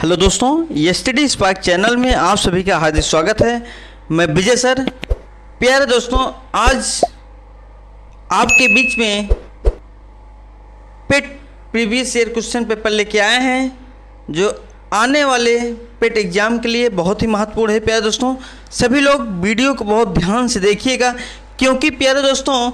Hello दोस्तों, yesterday spark channel में आप सभी का हार्दिक स्वागत है। मैं विजय सर। प्यारे दोस्तों, आज आपके बीच में पेट प्रीवियस ईयर क्वेश्चन पेपर लेके आए हैं जो आने वाले पेट एग्ज़ाम के लिए बहुत ही महत्वपूर्ण है। प्यारे दोस्तों, सभी लोग वीडियो को बहुत ध्यान से देखिएगा, क्योंकि प्यारे दोस्तों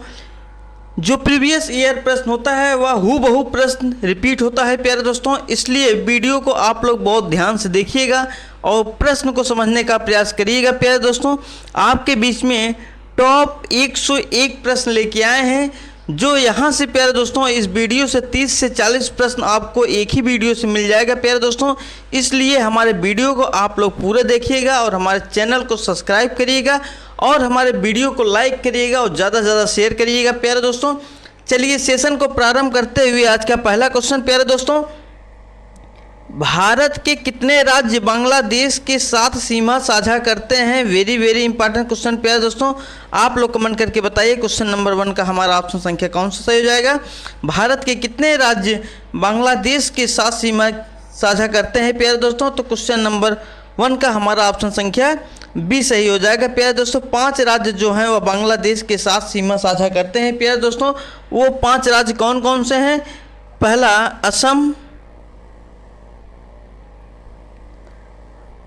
जो प्रीवियस ईयर प्रश्न होता है वह हूबहू प्रश्न रिपीट होता है। प्यारे दोस्तों, इसलिए वीडियो को आप लोग बहुत ध्यान से देखिएगा और प्रश्न को समझने का प्रयास करिएगा। प्यारे दोस्तों, आपके बीच में टॉप 101 प्रश्न लेके आए हैं, जो यहाँ से प्यारे दोस्तों इस वीडियो से 30 से 40 प्रश्न आपको एक ही वीडियो से मिल जाएगा। प्यारे दोस्तों, इसलिए हमारे वीडियो को आप लोग पूरे देखिएगा और हमारे चैनल को सब्सक्राइब करिएगा और हमारे वीडियो को लाइक करिएगा और ज़्यादा से ज़्यादा शेयर करिएगा। प्यारे दोस्तों, चलिए सेशन को प्रारंभ करते हुए आज का पहला क्वेश्चन। प्यारे दोस्तों, भारत के कितने राज्य बांग्लादेश के साथ सीमा साझा करते हैं? Very very important question. प्यारे दोस्तों, आप लोग कमेंट करके बताइए क्वेश्चन नंबर 1 का हमारा ऑप्शन संख्या कौन सा सही हो जाएगा। भारत के कितने राज्य बांग्लादेश के साथ सीमा साझा करते हैं? प्यारे दोस्तों, तो क्वेश्चन नंबर 1 का हमारा ऑप्शन संख्या बी सही हो जाएगा। प्यारे दोस्तों, 5 राज्य जो हैं वह बांग्लादेश के साथ सीमा साझा करते हैं। प्यारे दोस्तों, वो 5 राज्य कौन कौन से हैं? पहला असम,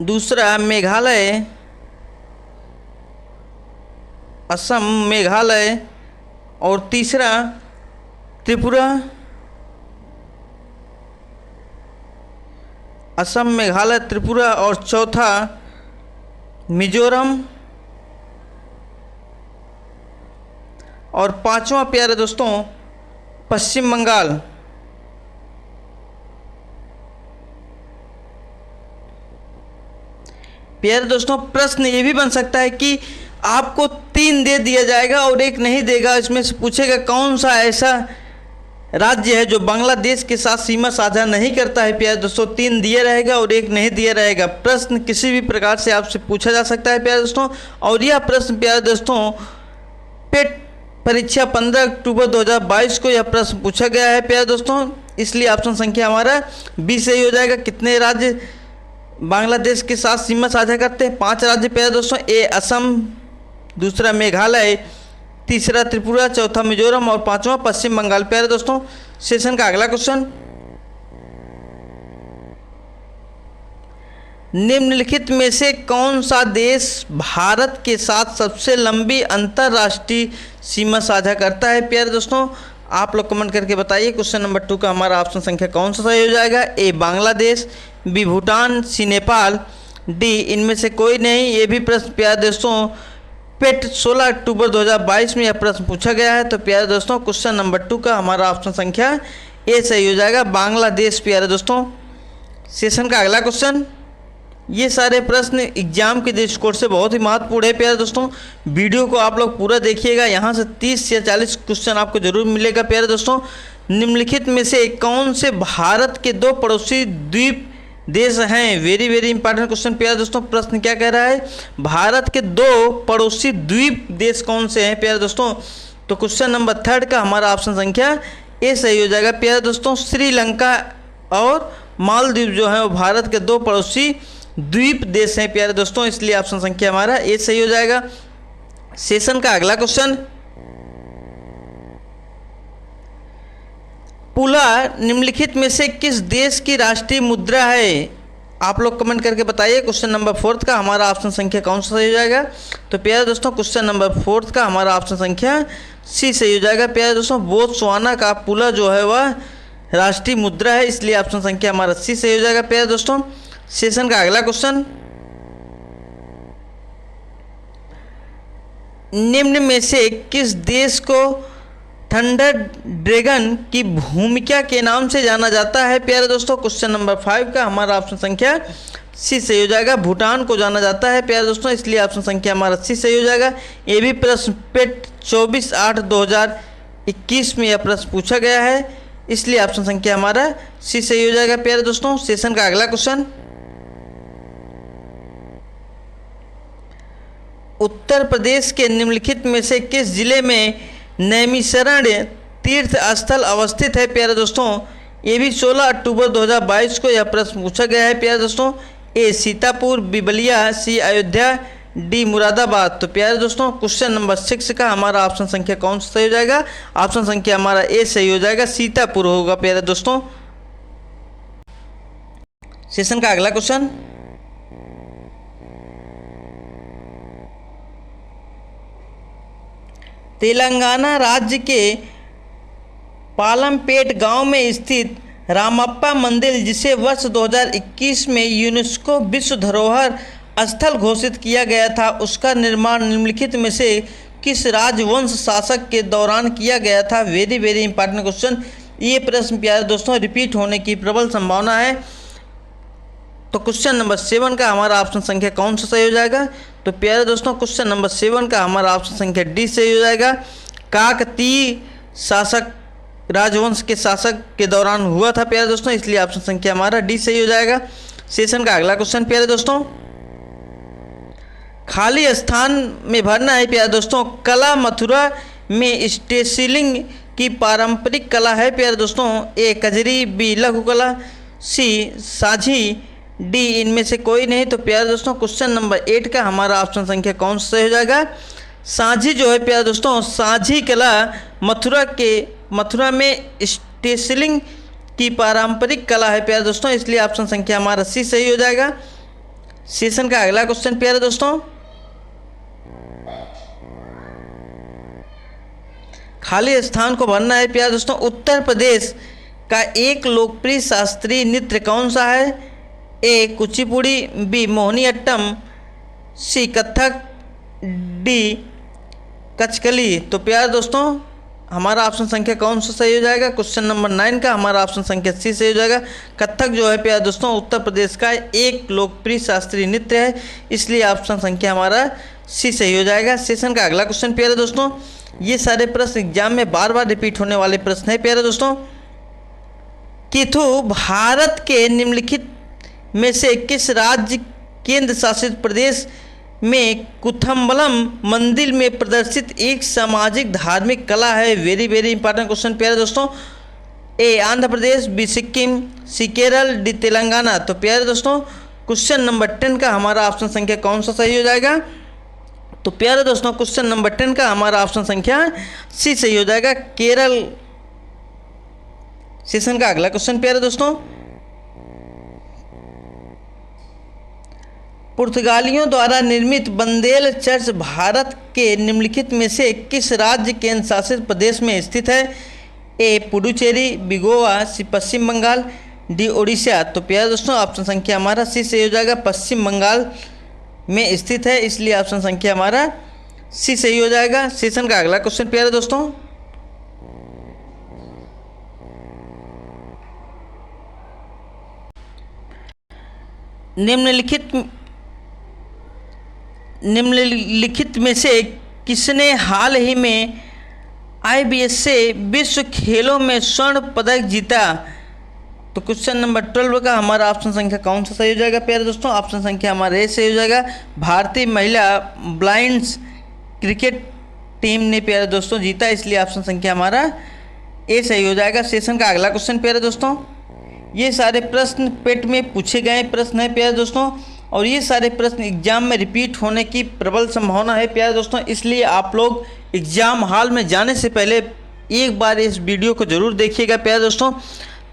दूसरा मेघालय, असम मेघालय, और तीसरा त्रिपुरा। असम मेघालय त्रिपुरा, और चौथा मिजोरम, और पांचवा प्यारे दोस्तों पश्चिम बंगाल। प्यारे दोस्तों, प्रश्न ये भी बन सकता है कि आपको 3 दे दिया जाएगा और एक नहीं देगा, इसमें से पूछेगा कौन सा ऐसा राज्य है जो बांग्लादेश के साथ सीमा साझा नहीं करता है। प्यारे दोस्तों, 3 दिया रहेगा और एक नहीं दिया रहेगा। प्रश्न किसी भी प्रकार से आपसे पूछा जा सकता है प्यारे दोस्तों, और यह प्रश्न प्यारे दोस्तों पेट परीक्षा 15 अक्टूबर 2022 को यह प्रश्न पूछा गया है। प्यारे दोस्तों, इसलिए ऑप्शन संख्या हमारा बी सही हो जाएगा। कितने राज्य बांग्लादेश के साथ सीमा साझा करते हैं? 5 राज्य प्यारे दोस्तों। ए असम, दूसरा मेघालय, तीसरा त्रिपुरा, चौथा मिजोरम और पांचवा पश्चिम बंगाल। प्यारे दोस्तों, सेशन का अगला क्वेश्चन, निम्नलिखित में से कौन सा देश भारत के साथ सबसे लंबी अंतर्राष्ट्रीय सीमा साझा करता है? प्यारे दोस्तों, आप लोग कमेंट करके बताइए क्वेश्चन नंबर 2 का हमारा ऑप्शन संख्या कौन सा सही हो जाएगा। ए बांग्लादेश, बी भूटान, सी नेपाल, डी इनमें से कोई नहीं। ये भी प्रश्न प्यारे दोस्तों पेट 16 अक्टूबर 2022 में यह प्रश्न पूछा गया है। तो प्यारे दोस्तों क्वेश्चन नंबर 2 का हमारा ऑप्शन संख्या ए सही हो जाएगा, बांग्लादेश। प्यारे दोस्तों, सेशन का अगला क्वेश्चन, ये सारे प्रश्न एग्जाम के दृष्टिकोण से बहुत ही महत्वपूर्ण है। प्यारे दोस्तों, वीडियो को आप लोग पूरा देखिएगा, यहाँ से 30 से 40 क्वेश्चन आपको जरूर मिलेगा। प्यारे दोस्तों, निम्नलिखित में से कौन से भारत के 2 पड़ोसी द्वीप देश हैं? Very very important question. प्यारे दोस्तों, प्रश्न क्या कह रहा है? भारत के 2 पड़ोसी द्वीप देश कौन से हैं? प्यारे दोस्तों, तो क्वेश्चन नंबर 3 का हमारा ऑप्शन संख्या ए सही हो जाएगा। प्यारे दोस्तों, श्रीलंका और मालदीव जो है वो भारत के 2 पड़ोसी द्वीप देश हैं। प्यारे दोस्तों, इसलिए ऑप्शन संख्या हमारा ए सही हो जाएगा। सेशन का अगला क्वेश्चन, पुला निम्नलिखित में से किस देश की राष्ट्रीय मुद्रा है? आप लोग कमेंट करके बताइए क्वेश्चन नंबर 4 का हमारा ऑप्शन संख्या कौन सा सही हो जाएगा। तो प्यारे दोस्तों, क्वेश्चन नंबर 4 का हमारा ऑप्शन संख्या सी सही हो जाएगा। प्यारे दोस्तों, बोत्सवाना का पुला जो है वह राष्ट्रीय मुद्रा है, इसलिए ऑप्शन संख्या हमारा सी सही हो जाएगा। प्यारे दोस्तों, सेशन का अगला क्वेश्चन, निम्न में से किस देश को थंडर ड्रैगन की भूमिका के नाम से जाना जाता है? प्यारे दोस्तों, क्वेश्चन नंबर 5 का हमारा ऑप्शन संख्या सी सही हो जाएगा, भूटान को जाना जाता है। प्यारे दोस्तों, इसलिए ऑप्शन संख्या हमारा सी सही हो जाएगा। ये भी प्रश्न पेट 24/8/2021 में यह प्रश्न पूछा गया है, इसलिए ऑप्शन संख्या हमारा सी सही हो जाएगा। प्यारे दोस्तों, सेशन का अगला क्वेश्चन, उत्तर प्रदेश के निम्नलिखित में से किस जिले में नैमिषारण्य तीर्थ स्थल अवस्थित है? प्यारे दोस्तों, ये भी 16 अक्टूबर 2022 को यह प्रश्न पूछा गया है प्यारे दोस्तों। ए सीतापुर, बी बलिया, सी अयोध्या, डी मुरादाबाद। तो प्यारे दोस्तों क्वेश्चन नंबर 6 का हमारा ऑप्शन संख्या कौन सा सही हो जाएगा? ऑप्शन संख्या हमारा ए सही हो जाएगा, सीतापुर होगा प्यारे दोस्तों। सेशन का अगला क्वेश्चन, तेलंगाना राज्य के पालमपेट गांव में स्थित रामप्पा मंदिर, जिसे वर्ष 2021 में यूनेस्को विश्व धरोहर स्थल घोषित किया गया था, उसका निर्माण निम्नलिखित में से किस राजवंश शासक के दौरान किया गया था? Very very important question. ये प्रश्न प्यारे दोस्तों रिपीट होने की प्रबल संभावना है। तो क्वेश्चन नंबर 7 का हमारा ऑप्शन संख्या कौन सा सही हो जाएगा? तो प्यारे दोस्तों क्वेश्चन नंबर 7 का हमारा ऑप्शन संख्या डी सही हो जाएगा। काकतीय शासक राजवंश के शासक के दौरान हुआ था प्यारे दोस्तों, इसलिए ऑप्शन संख्या हमारा डी सही हो जाएगा। सेशन का अगला क्वेश्चन प्यारे दोस्तों, खाली स्थान में भरना है प्यारे दोस्तों। कला मथुरा में स्टेसिलिंग की पारंपरिक कला है प्यारे दोस्तों। ए कजरी, बी लघु कला, सी साझी, डी इनमें से कोई नहीं। तो प्यारे दोस्तों क्वेश्चन नंबर 8 का हमारा ऑप्शन संख्या कौन सा सही हो जाएगा? साझी जो है प्यारे दोस्तों, साझी कला मथुरा में स्टेसिलिंग की पारंपरिक कला है प्यारे दोस्तों, इसलिए ऑप्शन संख्या हमारा सी सही हो जाएगा। सेशन का अगला क्वेश्चन प्यारे दोस्तों, खाली स्थान को भरना है प्यारे दोस्तों। उत्तर प्रदेश का एक लोकप्रिय शास्त्रीय नृत्य कौन सा है? ए कुचिपुड़ी, बी मोहिनीअट्टम, सी कथक, डी कथकली। तो प्यारे दोस्तों हमारा ऑप्शन संख्या कौन सा सही हो जाएगा? क्वेश्चन नंबर 9 का हमारा ऑप्शन संख्या सी सही हो जाएगा। कथक जो है प्यारे दोस्तों उत्तर प्रदेश का एक लोकप्रिय शास्त्रीय नृत्य है, इसलिए ऑप्शन संख्या हमारा सी सही हो जाएगा। सेशन का अगला क्वेश्चन प्यारे दोस्तों, ये सारे प्रश्न एग्जाम में बार बार रिपीट होने वाले प्रश्न है प्यारे दोस्तों। किथु भारत के निम्नलिखित में से किस राज्य केंद्र शासित प्रदेश में कुथम्बलम मंदिर में प्रदर्शित एक सामाजिक धार्मिक कला है? वेरी वेरी इंपॉर्टेंट क्वेश्चन प्यारे दोस्तों। ए आंध्र प्रदेश, बी सिक्किम, सी केरल, डी तेलंगाना। तो प्यारे दोस्तों क्वेश्चन नंबर 10 का हमारा ऑप्शन संख्या कौन सा सही हो जाएगा? तो प्यारे दोस्तों क्वेश्चन नंबर 10 का हमारा ऑप्शन संख्या सी सही हो जाएगा, केरल। सेशन का अगला क्वेश्चन प्यारे दोस्तों, पुर्तगालियों द्वारा निर्मित बंदेल चर्च भारत के निम्नलिखित में से किस राज्य केंद्र शासित प्रदेश में स्थित है? ए पुडुचेरी, बी गोवा, सी पश्चिम बंगाल, डी ओडिशा। तो प्यारे दोस्तों ऑप्शन संख्या हमारा सी सही हो जाएगा, पश्चिम बंगाल में स्थित है, इसलिए ऑप्शन संख्या हमारा सी सही हो जाएगा। सेशन का अगला क्वेश्चन प्यारे दोस्तों, निम्नलिखित में से किसने हाल ही में IBS से विश्व खेलों में स्वर्ण पदक जीता? तो क्वेश्चन नंबर 12 का हमारा ऑप्शन संख्या कौन सा सही हो जाएगा प्यारे दोस्तों? ऑप्शन संख्या हमारा ए सही हो जाएगा, भारतीय महिला ब्लाइंड्स क्रिकेट टीम ने प्यारे दोस्तों जीता, इसलिए ऑप्शन संख्या हमारा ए सही हो जाएगा। सेशन का अगला क्वेश्चन प्यारे दोस्तों, ये सारे प्रश्न पेट में पूछे गए प्रश्न है प्यारे दोस्तों, और ये सारे प्रश्न एग्जाम में रिपीट होने की प्रबल संभावना है प्यारे दोस्तों, इसलिए आप लोग एग्जाम हॉल में जाने से पहले एक बार इस वीडियो को जरूर देखिएगा प्यारे दोस्तों।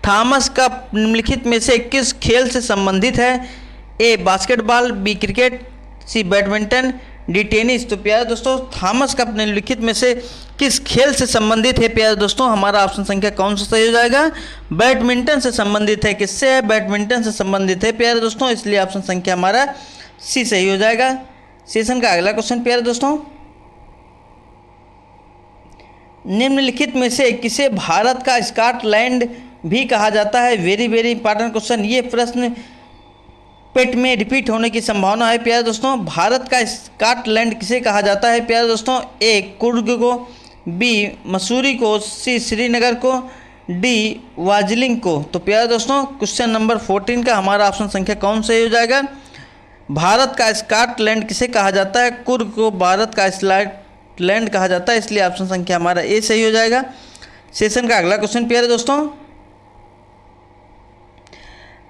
थॉमस कप निम्नलिखित में से किस खेल से संबंधित है? ए बास्केटबॉल, बी क्रिकेट, सी बैडमिंटन, डी टेनिस। तो प्यारे दोस्तों थॉमस कप निम्नलिखित में से किस खेल से संबंधित है प्यारे दोस्तों? हमारा ऑप्शन संख्या कौन सा सही हो जाएगा? बैडमिंटन से संबंधित है। किससे है? बैडमिंटन से संबंधित है प्यारे दोस्तों, इसलिए ऑप्शन संख्या हमारा सी सही हो जाएगा। सेशन का अगला क्वेश्चन प्यारे दोस्तों, निम्नलिखित में से किसे भारत का स्कॉटलैंड भी कहा जाता है? Very very important question. ये प्रश्न पेट में रिपीट होने की संभावना है प्यारे दोस्तों। भारत का स्कॉटलैंड किसे कहा जाता है प्यारे दोस्तों? ए कुर्ग को, बी मसूरी को, सी श्रीनगर को, डी वार्जिलिंग को। तो प्यारे दोस्तों क्वेश्चन नंबर 14 का हमारा ऑप्शन संख्या कौन सही हो जाएगा? भारत का स्कॉटलैंड किसे कहा जाता है? कुर्ग को भारत का स्कॉटलैंड कहा जाता है, इसलिए ऑप्शन संख्या हमारा ए सही हो जाएगा। सेशन का अगला क्वेश्चन प्यारे दोस्तों,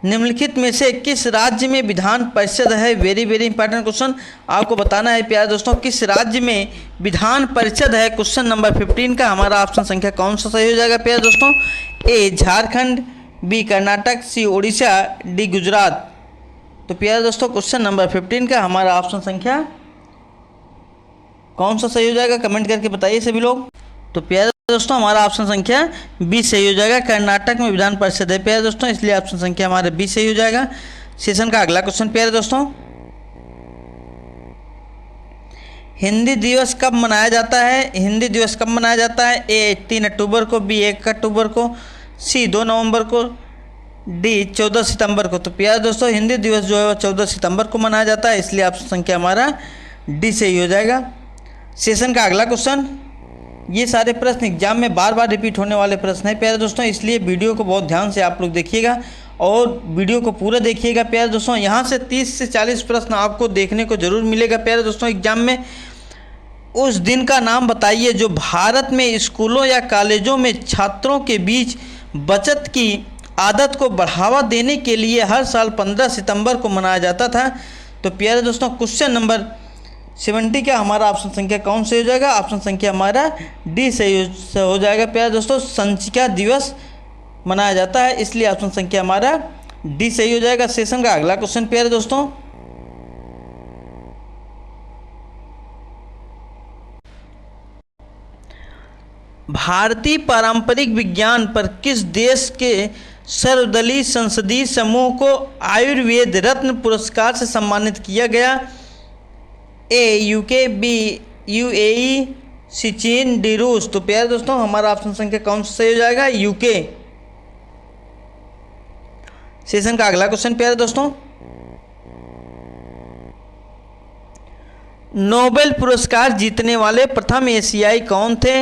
निम्नलिखित में से किस राज्य में विधान परिषद है? वेरी वेरी इंपॉर्टेंट क्वेश्चन, आपको बताना है प्यारे दोस्तों किस राज्य में विधान परिषद है। क्वेश्चन नंबर 15 का हमारा ऑप्शन संख्या कौन सा सही हो जाएगा प्यारे दोस्तों? ए झारखंड, बी कर्नाटक, सी उड़ीसा, डी गुजरात। तो प्यारे दोस्तों क्वेश्चन नंबर 15 का हमारा ऑप्शन संख्या कौन सा सही हो जाएगा? कमेंट करके बताइए सभी लोग। तो प्यारे दोस्तों हमारा ऑप्शन संख्या बी सही हो जाएगा। कर्नाटक में विधान परिषद है प्यारे दोस्तों, इसलिए ऑप्शन संख्या हमारा बी सही हो जाएगा। सेशन का अगला क्वेश्चन प्यारे दोस्तों, हिंदी दिवस कब मनाया जाता है? हिंदी दिवस कब मनाया जाता है? ए 3 अक्टूबर को, बी 1 अक्टूबर को, सी 2 नवंबर को, डी 14 सितंबर को। तो प्यारे दोस्तों हिंदी दिवस जो है 14 सितंबर को मनाया जाता है, इसलिए ऑप्शन संख्या हमारा डी सही हो जाएगा। सेशन का अगला क्वेश्चन, ये सारे प्रश्न एग्जाम में बार बार रिपीट होने वाले प्रश्न हैं प्यारे दोस्तों, इसलिए वीडियो को बहुत ध्यान से आप लोग देखिएगा और वीडियो को पूरा देखिएगा प्यारे दोस्तों। यहाँ से 30 से 40 प्रश्न आपको देखने को जरूर मिलेगा प्यारे दोस्तों एग्जाम में। उस दिन का नाम बताइए जो भारत में स्कूलों या कॉलेजों में छात्रों के बीच बचत की आदत को बढ़ावा देने के लिए हर साल 15 सितंबर को मनाया जाता था। तो प्यारे दोस्तों क्वेश्चन नंबर 70 का हमारा ऑप्शन संख्या कौन सही हो जाएगा? ऑप्शन संख्या हमारा डी सही हो जाएगा प्यारे दोस्तों। संचिका दिवस मनाया जाता है, इसलिए ऑप्शन संख्या हमारा डी सही हो जाएगा। सेशन का अगला क्वेश्चन प्यारे दोस्तों, भारतीय पारंपरिक विज्ञान पर किस देश के सर्वदलीय संसदीय समूह को आयुर्वेद रत्न पुरस्कार से सम्मानित किया गया? ए यूके, बी यूएई, सी चीन, डी रूस। तो प्यारे दोस्तों हमारा ऑप्शन संख्या कौन सा सही हो जाएगा? यूके। सेशन का अगला क्वेश्चन प्यारे दोस्तों, नोबेल पुरस्कार जीतने वाले प्रथम एशियाई कौन थे?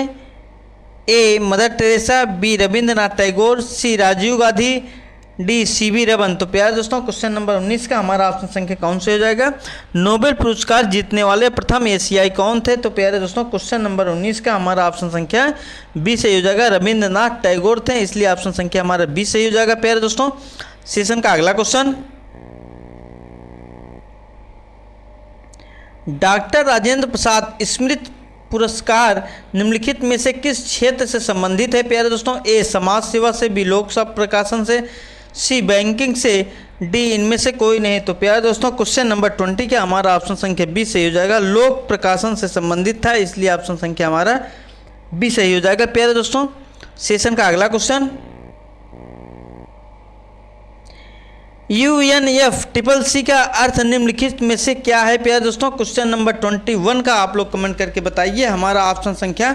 A Mother Teresa, B Rabindranath Tagore, C Rajiv Gandhi, D CV Raman. तो प्यारे दोस्तों क्वेश्चन नंबर 19 का हमारा ऑप्शन संख्या कौन से हो जाएगा? नोबेल पुरस्कार जीतने वाले प्रथम एशियाई कौन थे? तो प्यारे दोस्तों क्वेश्चन नंबर 19 का हमारा ऑप्शन संख्या बी सही हो जाएगा, रविंद्रनाथ टैगोर थे, इसलिए ऑप्शन संख्या हमारा बी सही हो जाएगा प्यारे दोस्तों। सेशन का अगला क्वेश्चन, डॉक्टर राजेंद्र प्रसाद स्मृति पुरस्कार निम्नलिखित में से किस क्षेत्र से संबंधित है प्यारे दोस्तों? ए समाज सेवा से, बी लोक सेवा प्रकाशन से, सी बैंकिंग से, डी इनमें से कोई नहीं। तो प्यारे दोस्तों क्वेश्चन नंबर 20 का हमारा ऑप्शन संख्या बी सही हो जाएगा, लोक प्रकाशन से संबंधित था, इसलिए ऑप्शन संख्या हमारा बी सही हो जाएगा प्यारे दोस्तों। सेशन का अगला क्वेश्चन, UNFCCC का अर्थ निम्नलिखित में से क्या है प्यारे दोस्तों? क्वेश्चन नंबर 21 का आप लोग कमेंट करके बताइए हमारा ऑप्शन संख्या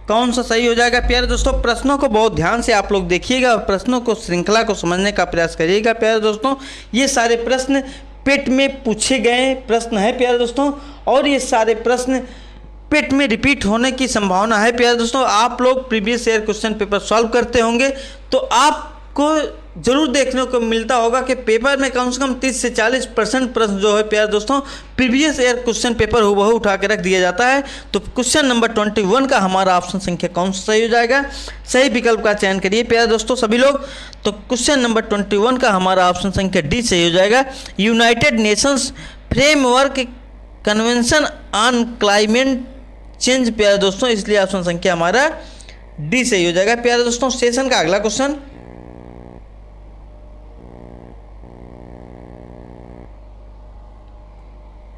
कौन सा सही हो जाएगा प्यारे दोस्तों। प्रश्नों को बहुत ध्यान से आप लोग देखिएगा और प्रश्नों को श्रृंखला को समझने का प्रयास करिएगा प्यारे दोस्तों। ये सारे प्रश्न पेट में पूछे गए प्रश्न है प्यारे दोस्तों और ये सारे प्रश्न पेट में रिपीट होने की संभावना है प्यारे दोस्तों। आप लोग previous year question paper solve करते होंगे तो आपको जरूर देखने को मिलता होगा कि पेपर में कम से कम 30 से 40% प्रश्न जो है प्यारे दोस्तों प्रीवियस ईयर क्वेश्चन पेपर हुबहू उठा के रख दिया जाता है। तो क्वेश्चन नंबर 21 का हमारा ऑप्शन संख्या कौन सा सही हो जाएगा? सही विकल्प का चयन करिए प्यारे दोस्तों सभी लोग। तो क्वेश्चन नंबर 21 का हमारा ऑप्शन संख्या डी सही हो जाएगा, United Nations framework convention on climate change प्यारे दोस्तों, इसलिए ऑप्शन संख्या हमारा डी सही हो जाएगा प्यारे दोस्तों। सेशन का अगला क्वेश्चन,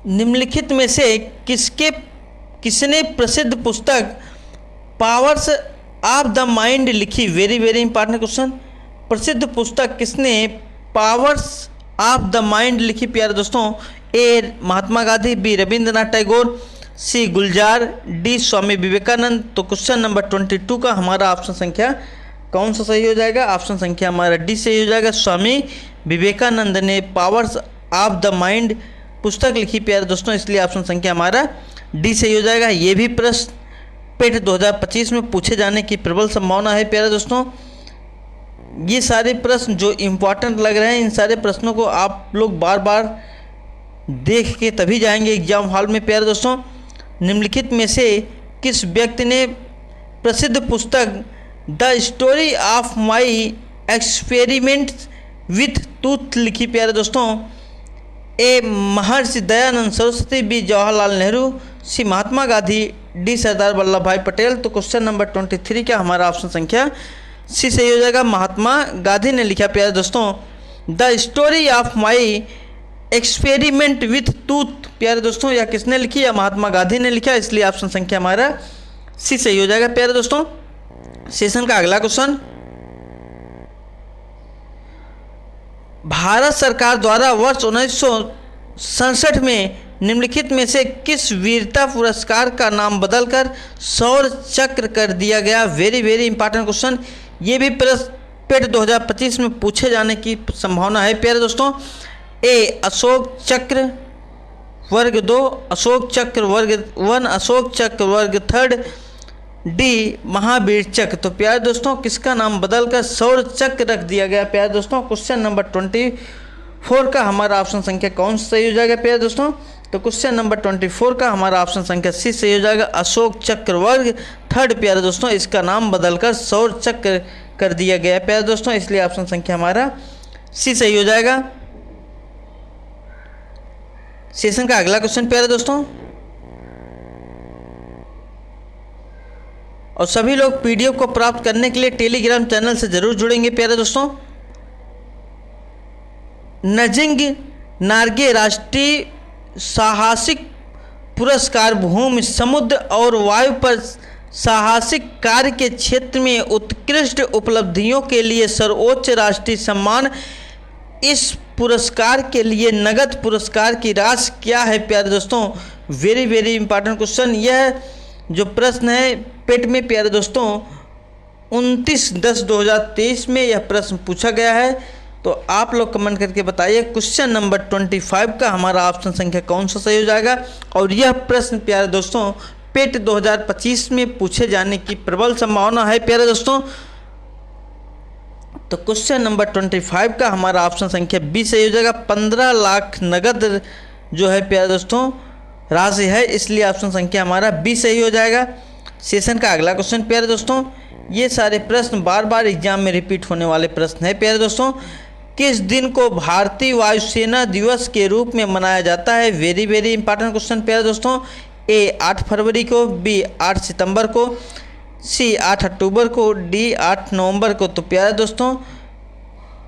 निम्नलिखित में से किसने प्रसिद्ध पुस्तक पावर्स ऑफ द माइंड लिखी? Very very important question. प्रसिद्ध पुस्तक किसने पावर्स ऑफ द माइंड लिखी प्यारे दोस्तों? ए महात्मा गांधी, बी रविंद्रनाथ टैगोर, सी गुलजार, डी स्वामी विवेकानंद। तो क्वेश्चन नंबर 22 का हमारा ऑप्शन संख्या कौन सा सही हो जाएगा? ऑप्शन संख्या हमारा डी सही हो जाएगा, स्वामी विवेकानंद ने पावर्स ऑफ द माइंड पुस्तक लिखी प्यारे दोस्तों, इसलिए ऑप्शन संख्या हमारा डी सही हो जाएगा। ये भी प्रश्न पेट 2025 में पूछे जाने की प्रबल संभावना है प्यारे दोस्तों। ये सारे प्रश्न जो इम्पोर्टेंट लग रहे हैं इन सारे प्रश्नों को आप लोग बार बार देख के तभी जाएंगे एग्जाम हॉल में प्यारे दोस्तों। निम्नलिखित में से किस व्यक्ति ने प्रसिद्ध पुस्तक the story of my experiment with tooth लिखी प्यारे दोस्तों? ए महर्षि दयानंद सरस्वती, बी जवाहरलाल नेहरू, सी महात्मा गांधी, डी सरदार वल्लभ भाई पटेल। तो क्वेश्चन नंबर 23 का हमारा ऑप्शन संख्या सी सही हो जाएगा, महात्मा गांधी ने लिखा प्यारे दोस्तों। The story of my experiment with tooth प्यारे दोस्तों, या किसने लिखी? या महात्मा गांधी ने लिखा, इसलिए ऑप्शन संख्या हमारा सी सही हो जाएगा प्यारे दोस्तों। सेशन का अगला क्वेश्चन, भारत सरकार द्वारा वर्ष 1967 में निम्नलिखित में से किस वीरता पुरस्कार का नाम बदलकर शौर्य चक्र कर दिया गया? वेरी वेरी इंपॉर्टेंट क्वेश्चन, ये भी प्रश्न पेट 2025 में पूछे जाने की संभावना है प्यारे दोस्तों। ए अशोक चक्र वर्ग 2, अशोक चक्र वर्ग 1, अशोक चक्र वर्ग 3, डी महावीर चक्र। तो प्यारे दोस्तों किसका नाम बदलकर शौर्य चक्र रख दिया गया प्यारे दोस्तों? क्वेश्चन नंबर 24 का हमारा ऑप्शन संख्या कौन सा सही हो जाएगा प्यारे दोस्तों? तो क्वेश्चन नंबर 24 का हमारा ऑप्शन संख्या सी सही हो जाएगा, अशोक चक्र वर्ग 3 प्यारे दोस्तों, इसका नाम बदलकर शौर्य चक्र कर दिया गया प्यारे दोस्तों, इसलिए ऑप्शन संख्या हमारा सी सही हो जाएगा। सेशन का अगला क्वेश्चन प्यारे दोस्तों, और सभी लोग पीडीएफ को प्राप्त करने के लिए टेलीग्राम चैनल से जरूर जुड़ेंगे प्यारे दोस्तों। नजिंग नार्गे राष्ट्रीय साहसिक पुरस्कार भूमि, समुद्र और वायु पर साहसिक कार्य के क्षेत्र में उत्कृष्ट उपलब्धियों के लिए सर्वोच्च राष्ट्रीय सम्मान। इस पुरस्कार के लिए नगद पुरस्कार की राशि क्या है प्यारे दोस्तों? वेरी वेरी इंपॉर्टेंट क्वेश्चन, यह जो प्रश्न है पेट में प्यारे दोस्तों 29/10/2023 में यह प्रश्न पूछा गया है। तो आप लोग कमेंट करके बताइए क्वेश्चन नंबर 25 का हमारा ऑप्शन संख्या कौन सा सही हो जाएगा। और यह प्रश्न प्यारे दोस्तों पेट 2025 में पूछे जाने की प्रबल संभावना है प्यारे दोस्तों। तो क्वेश्चन नंबर 25 का हमारा ऑप्शन संख्या बी सही हो जाएगा। 15 लाख नगद जो है प्यारे दोस्तों राशि है, इसलिए ऑप्शन संख्या हमारा बी सही हो जाएगा। सेशन का अगला क्वेश्चन प्यारे दोस्तों, ये सारे प्रश्न बार बार एग्जाम में रिपीट होने वाले प्रश्न है प्यारे दोस्तों। किस दिन को भारतीय वायुसेना दिवस के रूप में मनाया जाता है? वेरी वेरी इंपॉर्टेंट क्वेश्चन प्यारे दोस्तों। ए 8 फरवरी को, बी 8 सितंबर को, सी 8 अक्टूबर को, डी 8 नवंबर को। तो प्यारे दोस्तों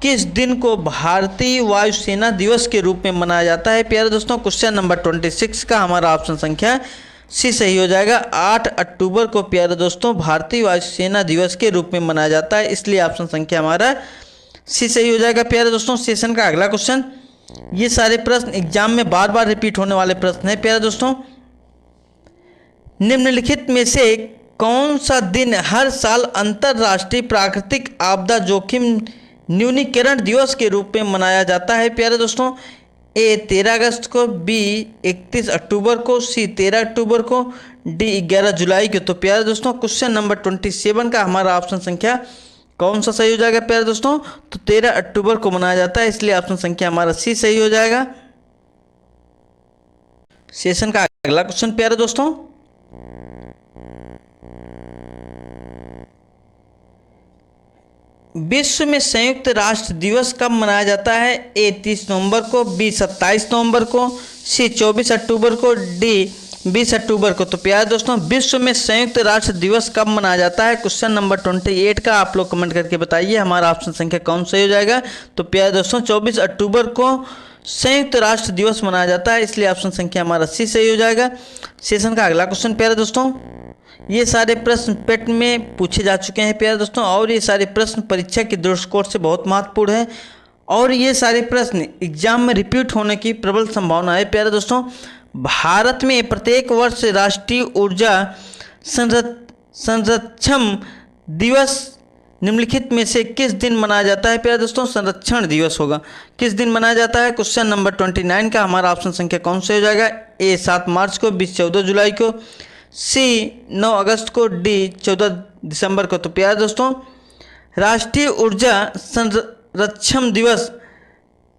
किस दिन को भारतीय वायुसेना दिवस के रूप में मनाया जाता है प्यारे दोस्तों? क्वेश्चन नंबर 26 का हमारा ऑप्शन संख्या सी सही हो जाएगा। 8 अक्टूबर को प्यारे दोस्तों भारतीय वायुसेना दिवस के रूप में मनाया जाता है, इसलिए ऑप्शन संख्या हमारा सी सही हो जाएगा प्यारे दोस्तों। सेशन का अगला क्वेश्चन, ये सारे प्रश्न एग्जाम में बार बार रिपीट होने वाले प्रश्न है प्यारे दोस्तों। निम्नलिखित में से कौन सा दिन हर साल अंतर्राष्ट्रीय प्राकृतिक आपदा जोखिम न्यूनीकरण दिवस के रूप में मनाया जाता है प्यारे दोस्तों? ए 13 अगस्त को, बी 31 अक्टूबर को, सी 13 अक्टूबर को, डी 11 जुलाई को। तो प्यारे दोस्तों क्वेश्चन नंबर 27 का हमारा ऑप्शन संख्या कौन सा सही हो जाएगा प्यारे दोस्तों? तो 13 अक्टूबर को मनाया जाता है, इसलिए ऑप्शन संख्या हमारा सी सही हो जाएगा। सेशन का अगला क्वेश्चन प्यारे दोस्तों, विश्व में संयुक्त राष्ट्र दिवस कब मनाया जाता है? ए 30 नवंबर को, बी 27 नवंबर को, सी 24 अक्टूबर को, डी 20 अक्टूबर को। तो प्यारे दोस्तों विश्व में संयुक्त राष्ट्र दिवस कब मनाया जाता है? क्वेश्चन नंबर 28 का आप लोग कमेंट करके बताइए हमारा ऑप्शन संख्या कौन सही हो जाएगा। तो प्यारे दोस्तों 24 अक्टूबर को संयुक्त राष्ट्र दिवस मनाया जाता है, इसलिए ऑप्शन संख्या हमारा सी सही हो जाएगा। सेशन का अगला क्वेश्चन प्यारे दोस्तों, ये सारे प्रश्न पेट में पूछे जा चुके हैं प्यारे दोस्तों, और ये सारे प्रश्न परीक्षा के दृष्टिकोण से बहुत महत्वपूर्ण है, और ये सारे प्रश्न एग्जाम में रिपीट होने की प्रबल संभावना है प्यारे दोस्तों। भारत में प्रत्येक वर्ष राष्ट्रीय ऊर्जा संरक्षण दिवस निम्नलिखित में से किस दिन मनाया जाता है प्यारे दोस्तों? संरक्षण दिवस होगा, किस दिन मनाया जाता है? क्वेश्चन नंबर 29 का हमारा ऑप्शन संख्या कौन से हो जाएगा? ए 7 मार्च को, बी 14 जुलाई को, सी 9 अगस्त को, डी 14 दिसंबर को। तो प्यारे दोस्तों राष्ट्रीय ऊर्जा संरक्षण दिवस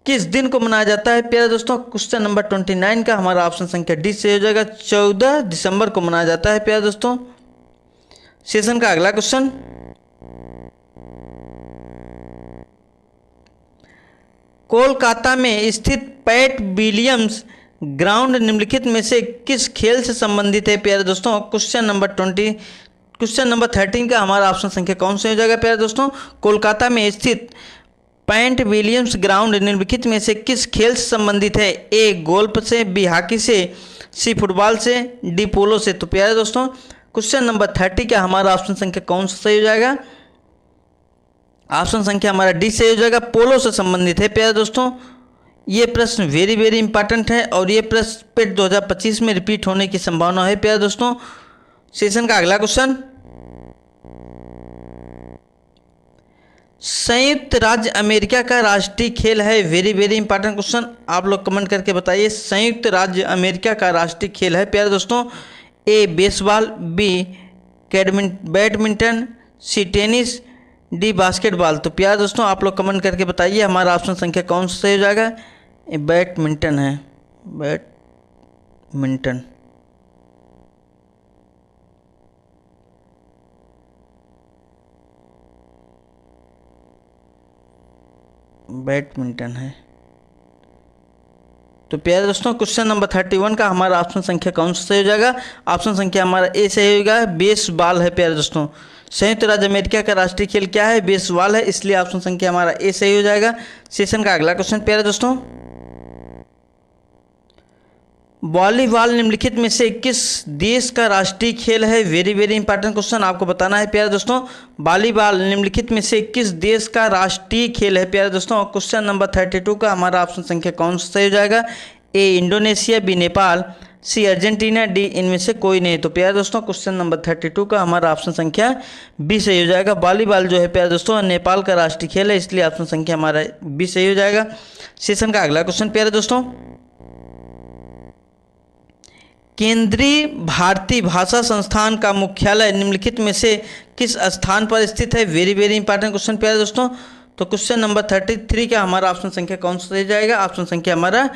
किस दिन को मनाया जाता है प्यारे दोस्तों? क्वेश्चन नंबर 29 का हमारा ऑप्शन संख्या डी से हो जाएगा, 14 दिसंबर को मनाया जाता है प्यारे दोस्तों। सेशन का अगला क्वेश्चन, कोलकाता में स्थित पैट विलियम्स ग्राउंड निम्नलिखित में से किस खेल से संबंधित है प्यारे दोस्तों। क्वेश्चन नंबर 13 का हमारा ऑप्शन संख्या कौन सा हो जाएगा प्यारे दोस्तों। कोलकाता में स्थित पैट विलियम्स ग्राउंड निम्नलिखित में से किस खेल से संबंधित है। ए गोल्फ से, बी हॉकी से, सी फुटबॉल से, डी पोलो से। तो प्यारे दोस्तों क्वेश्चन नंबर 30 का हमारा ऑप्शन संख्या कौन सा सही हो जाएगा। ऑप्शन संख्या हमारा डी सही हो जाएगा, पोलो से संबंधित है प्यारे दोस्तों। ये प्रश्न वेरी वेरी इंपॉर्टेंट है और ये प्रश्न पेट 2025 में रिपीट होने की संभावना है प्यारे दोस्तों। सेशन का अगला क्वेश्चन, संयुक्त राज्य अमेरिका का राष्ट्रीय खेल है। वेरी वेरी इंपॉर्टेंट क्वेश्चन, आप लोग कमेंट करके बताइए। संयुक्त राज्य अमेरिका का राष्ट्रीय खेल है प्यारे दोस्तों। ए बेसबॉल, बी बैडमिंटन, सी टेनिस, डी बास्केटबॉल। तो प्यारे दोस्तों आप लोग कमेंट करके बताइए हमारा ऑप्शन संख्या कौन सा सही हो जाएगा। ये बैडमिंटन है, बैडमिंटन। बैडमिंटन है। तो प्यारे दोस्तों क्वेश्चन नंबर 31 का हमारा ऑप्शन संख्या कौन सा सही हो जाएगा। ऑप्शन संख्या हमारा ए सही होगा, बेसबॉल है प्यारे दोस्तों। संयुक्त राज्य अमेरिका का राष्ट्रीय खेल क्या है, बेसबॉल है, इसलिए ऑप्शन संख्या हमारा ए सही हो जाएगा। सेशन का अगला क्वेश्चन प्यारे दोस्तों, वॉलीबॉल निम्नलिखित में से किस देश का राष्ट्रीय खेल है। वेरी वेरी इंपॉर्टेंट क्वेश्चन, आपको बताना है प्यारे दोस्तों। वॉलीबॉल निम्नलिखित में से किस देश का राष्ट्रीय खेल है प्यारे दोस्तों। क्वेश्चन नंबर 32 का हमारा ऑप्शन संख्या कौन सा सही हो जाएगा। A Indonesia, B Nepal, C Argentina, D इनमें से कोई नहीं। तो प्यारे दोस्तों क्वेश्चन नंबर 32 का हमारा ऑप्शन संख्या बी सही हो जाएगा। वॉलीबॉल जो है प्यारे दोस्तों नेपाल का राष्ट्रीय खेल है, इसलिए ऑप्शन संख्या हमारा बी सही हो जाएगा। सेशन का अगला क्वेश्चन प्यारे दोस्तों, केंद्रीय भारतीय भाषा संस्थान का मुख्यालय निम्नलिखित में से किस स्थान पर स्थित है। वेरी वेरी इंपॉर्टेंट क्वेश्चन प्यारे दोस्तों। तो क्वेश्चन नंबर 33 का हमारा ऑप्शन संख्या कौन सा सही जाएगा। ऑप्शन संख्या हमारा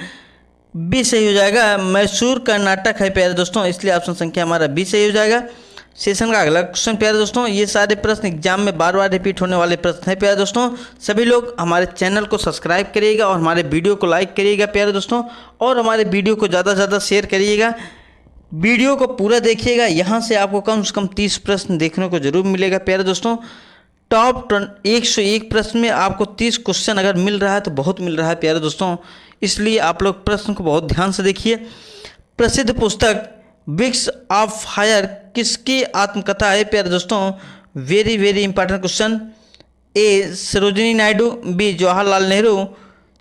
बी सही हो जाएगा। मैसूर कर्नाटक है प्यारे दोस्तों, इसलिए ऑप्शन संख्या हमारा बी सही हो जाएगा। सेशन का अगला क्वेश्चन प्यारे दोस्तों, ये सारे प्रश्न एग्जाम में बार बार रिपीट होने वाले प्रश्न हैं प्यारे दोस्तों। सभी लोग हमारे चैनल को सब्सक्राइब करिएगा और हमारे वीडियो को लाइक करिएगा प्यारे दोस्तों, और हमारे वीडियो को ज़्यादा से ज़्यादा शेयर करिएगा। वीडियो को पूरा देखिएगा, यहाँ से आपको कम से कम 30 प्रश्न देखने को जरूर मिलेगा प्यारे दोस्तों। टॉप 101 प्रश्न में आपको 30 क्वेश्चन अगर मिल रहा है तो बहुत मिल रहा है प्यारे दोस्तों, इसलिए आप लोग प्रश्न को बहुत ध्यान से देखिए। प्रसिद्ध पुस्तक विंग्स ऑफ फायर किसकी आत्मकथा है प्यारे दोस्तों। Very very important question. A Sarojini Naidu, B Jawaharlal Nehru,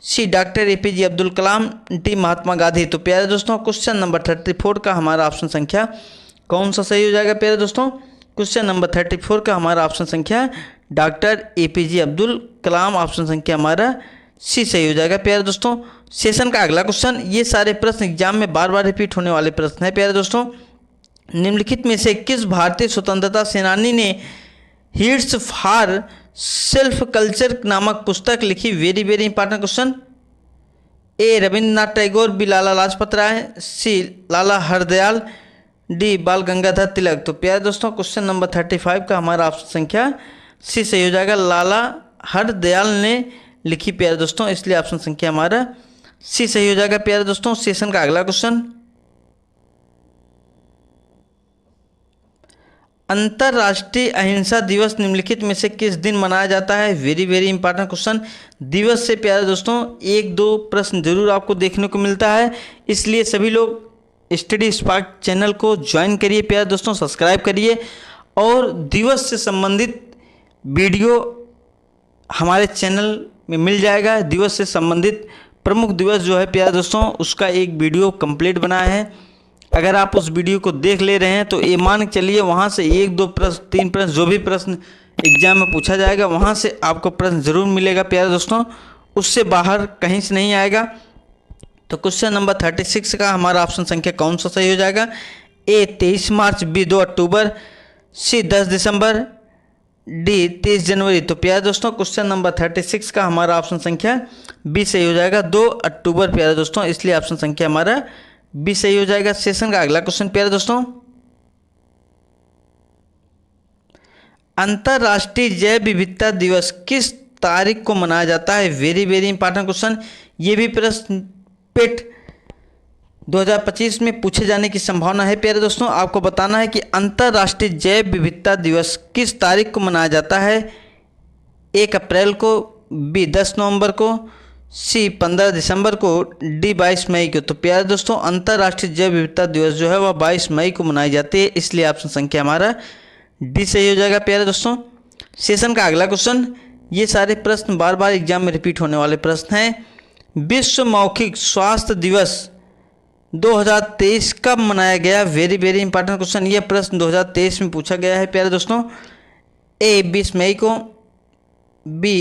C doctor APJ Abdul Kalam, D Mahatma Gandhi. तो प्यारे दोस्तों क्वेश्चन नंबर 34 का हमारा ऑप्शन संख्या कौन सा सही हो जाएगा प्यारे दोस्तों। क्वेश्चन नंबर 34 का हमारा ऑप्शन संख्या डॉक्टर APJ अब्दुल कलाम, ऑप्शन संख्या हमारा सी सही हो जाएगा प्यारे दोस्तों। सेशन का अगला क्वेश्चन, ये सारे प्रश्न एग्जाम में बार बार रिपीट होने वाले प्रश्न हैं प्यारे दोस्तों। निम्नलिखित में से किस भारतीय स्वतंत्रता सेनानी ने हिट्स फॉर सेल्फ कल्चर नामक पुस्तक लिखी। Very very important question. A Rabindranath Tagore, B Lala Lajpat Rai, C Lala Hardayal, D Bal Gangadhar तिलक। तो प्यारे दोस्तों क्वेश्चन नंबर 35 का हमारा ऑप्शन संख्या सी सही हो जाएगा। लाला हरदयाल ने लिखी प्यारे दोस्तों, इसलिए ऑप्शन संख्या हमारा सी सही हो जाएगा प्यारे दोस्तों। सेशन का अगला क्वेश्चन, अंतर्राष्ट्रीय अहिंसा दिवस निम्नलिखित में से किस दिन मनाया जाता है। Very very important question. दिवस से प्यारे दोस्तों 1-2 प्रश्न जरूर आपको देखने को मिलता है, इसलिए सभी लोग स्टडी स्पार्क चैनल को ज्वाइन करिए प्यारे दोस्तों, सब्सक्राइब करिए, और दिवस से संबंधित वीडियो हमारे चैनल में मिल जाएगा। दिवस से संबंधित प्रमुख दिवस जो है प्यारे दोस्तों, उसका एक वीडियो कंप्लीट बनाया है। अगर आप उस वीडियो को देख ले रहे हैं तो ये मान के चलिए वहाँ से 1-2 प्रश्न 3 प्रश्न जो भी प्रश्न एग्जाम में पूछा जाएगा वहाँ से आपको प्रश्न जरूर मिलेगा प्यारे दोस्तों, उससे बाहर कहीं से नहीं आएगा। तो क्वेश्चन नंबर 36 का हमारा ऑप्शन संख्या कौन सा सही हो जाएगा। ए 23 मार्च, बी 2 अक्टूबर, सी 10 दिसंबर, डी 23 जनवरी। तो प्यारे दोस्तों क्वेश्चन नंबर 36 का हमारा ऑप्शन संख्या बी सही हो जाएगा, 2 अक्टूबर प्यारे दोस्तों, इसलिए ऑप्शन संख्या हमारा बी सही हो जाएगा। सेशन का अगला क्वेश्चन प्यारे दोस्तों, अंतर्राष्ट्रीय जैव विविधता दिवस किस तारीख को मनाया जाता है? Very very important question. ये भी प्रश्न पेट 2025 में पूछे जाने की संभावना है। प्यारे दोस्तों, आपको बताना है कि अंतर्राष्ट्रीय जैव विविधता दिवस किस तारीख को मनाया जाता है? 1 अप्रैल को, बी 10 नवंबर को, सी 15 दिसंबर को, डी 22 मई को। तो प्यारे दोस्तों, अंतर्राष्ट्रीय जैव विविधता दिवस जो है वह 22 मई को मनाई जाती है, इसलिए ऑप्शन संख्या हमारा डी सही हो जाएगा। प्यारे दोस्तों, सेशन का अगला क्वेश्चन, ये सारे प्रश्न बार बार एग्जाम में रिपीट होने वाले प्रश्न हैं। विश्व मौखिक स्वास्थ्य दिवस 2023 कब मनाया गया? Very very important question. ये प्रश्न 2023 में पूछा गया है। प्यारे दोस्तों, ए 20 मई को, बी